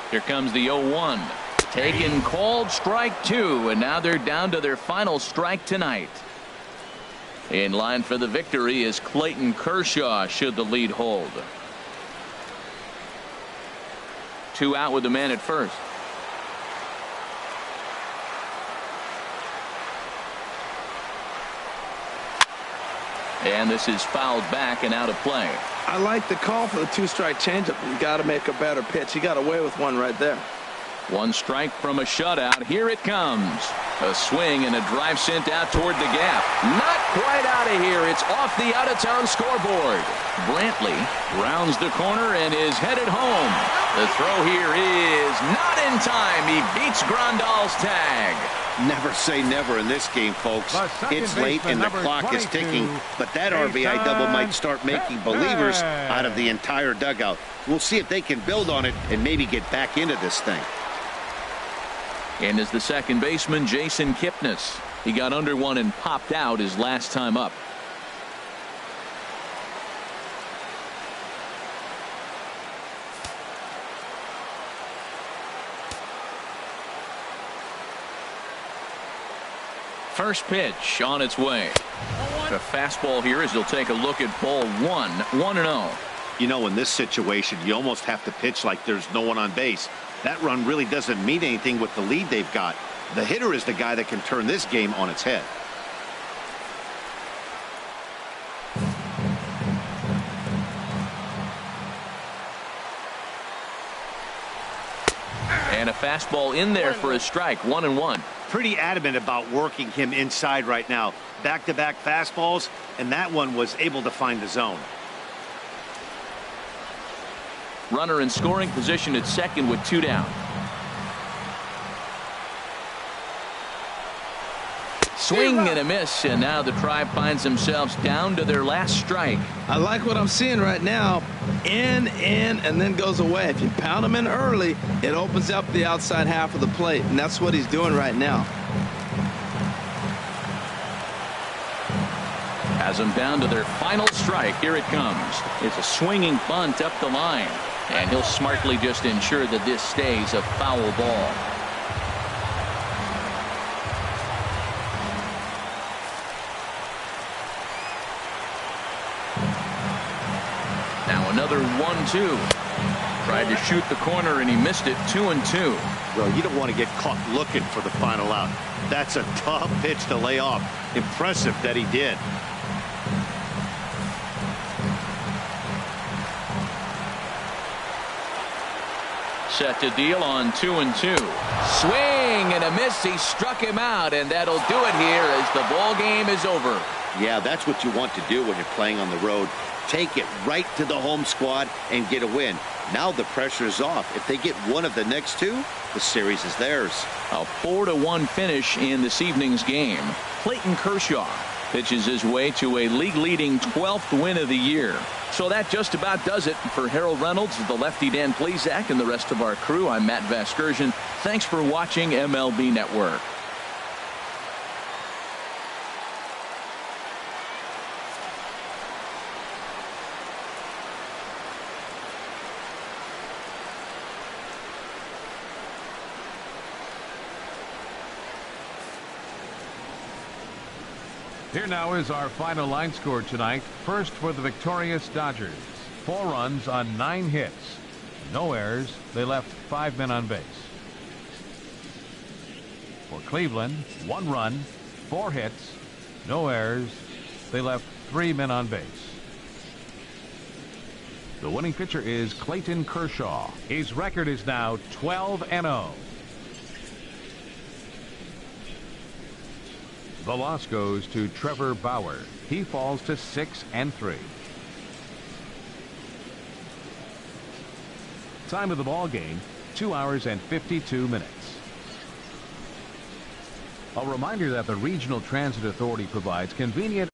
Speaker 1: Here comes the 0-1. Taken, called, strike 2, and now they're down to their final strike tonight. In line for the victory is Clayton Kershaw should the lead hold. 2 out with the man at first. And this is fouled back and out of play.
Speaker 3: I like the call for the 2-strike changeup. You got to make a better pitch. He got away with one right there.
Speaker 1: 1 strike from a shutout. Here it comes. A swing and a drive sent out toward the gap. Not quite out of here. It's off the out-of-town scoreboard. Brantley rounds the corner and is headed home. The throw here is not in time. He beats Grandal's tag.
Speaker 2: Never say never in this game, folks. It's late and the clock is ticking, but that RBI double might start making believers out of the entire dugout. We'll see if they can build on it and maybe get back into this thing.
Speaker 1: And is the second baseman, Jason Kipnis. He got under one and popped out his last time up. First pitch on its way. The fastball here as they'll take a look at ball 1. 1-0.
Speaker 2: You know, in this situation, you almost have to pitch like there's no one on base. That run really doesn't mean anything with the lead they've got. The hitter is the guy that can turn this game on its head.
Speaker 1: And a fastball in there for a strike. 1-1.
Speaker 2: Pretty adamant about working him inside right now. Back-to-back fastballs, and that one was able to find the zone.
Speaker 1: Runner in scoring position at second with 2 down. Swing and a miss, and now the Tribe finds themselves down to their last strike.
Speaker 3: I like what I'm seeing right now. In, and then goes away. If you pound him in early, it opens up the outside half of the plate, and that's what he's doing right now.
Speaker 1: Has them down to their final strike. Here it comes. It's a swinging bunt up the line, and he'll smartly just ensure that this stays a foul ball. Now another 1-2. Tried to shoot the corner and he missed it. 2-2.
Speaker 2: Well, you don't want to get caught looking for the final out. That's a tough pitch to lay off. Impressive that he did.
Speaker 1: Set to deal on 2-2. Swing and a miss. He struck him out, and that'll do it here as the ball game is over.
Speaker 2: Yeah, that's what you want to do when you're playing on the road. Take it right to the home squad and get a win. Now the pressure is off. If they get one of the next two, the series is theirs.
Speaker 1: A 4-1 finish in this evening's game. Clayton Kershaw pitches his way to a league-leading 12th win of the year. So that just about does it for Harold Reynolds, the lefty Dan Plesac, and the rest of our crew. I'm Matt Vasgersian. Thanks for watching MLB Network.
Speaker 4: Here now is our final line score tonight. First for the victorious Dodgers. 4 runs on 9 hits. No errors. They left 5 men on base. For Cleveland, 1 run, 4 hits, no errors. They left 3 men on base. The winning pitcher is Clayton Kershaw. His record is now 12-0. The loss goes to Trevor Bauer. He falls to 6-3. Time of the ball game, 2 hours and 52 minutes. A reminder that the Regional Transit Authority provides convenient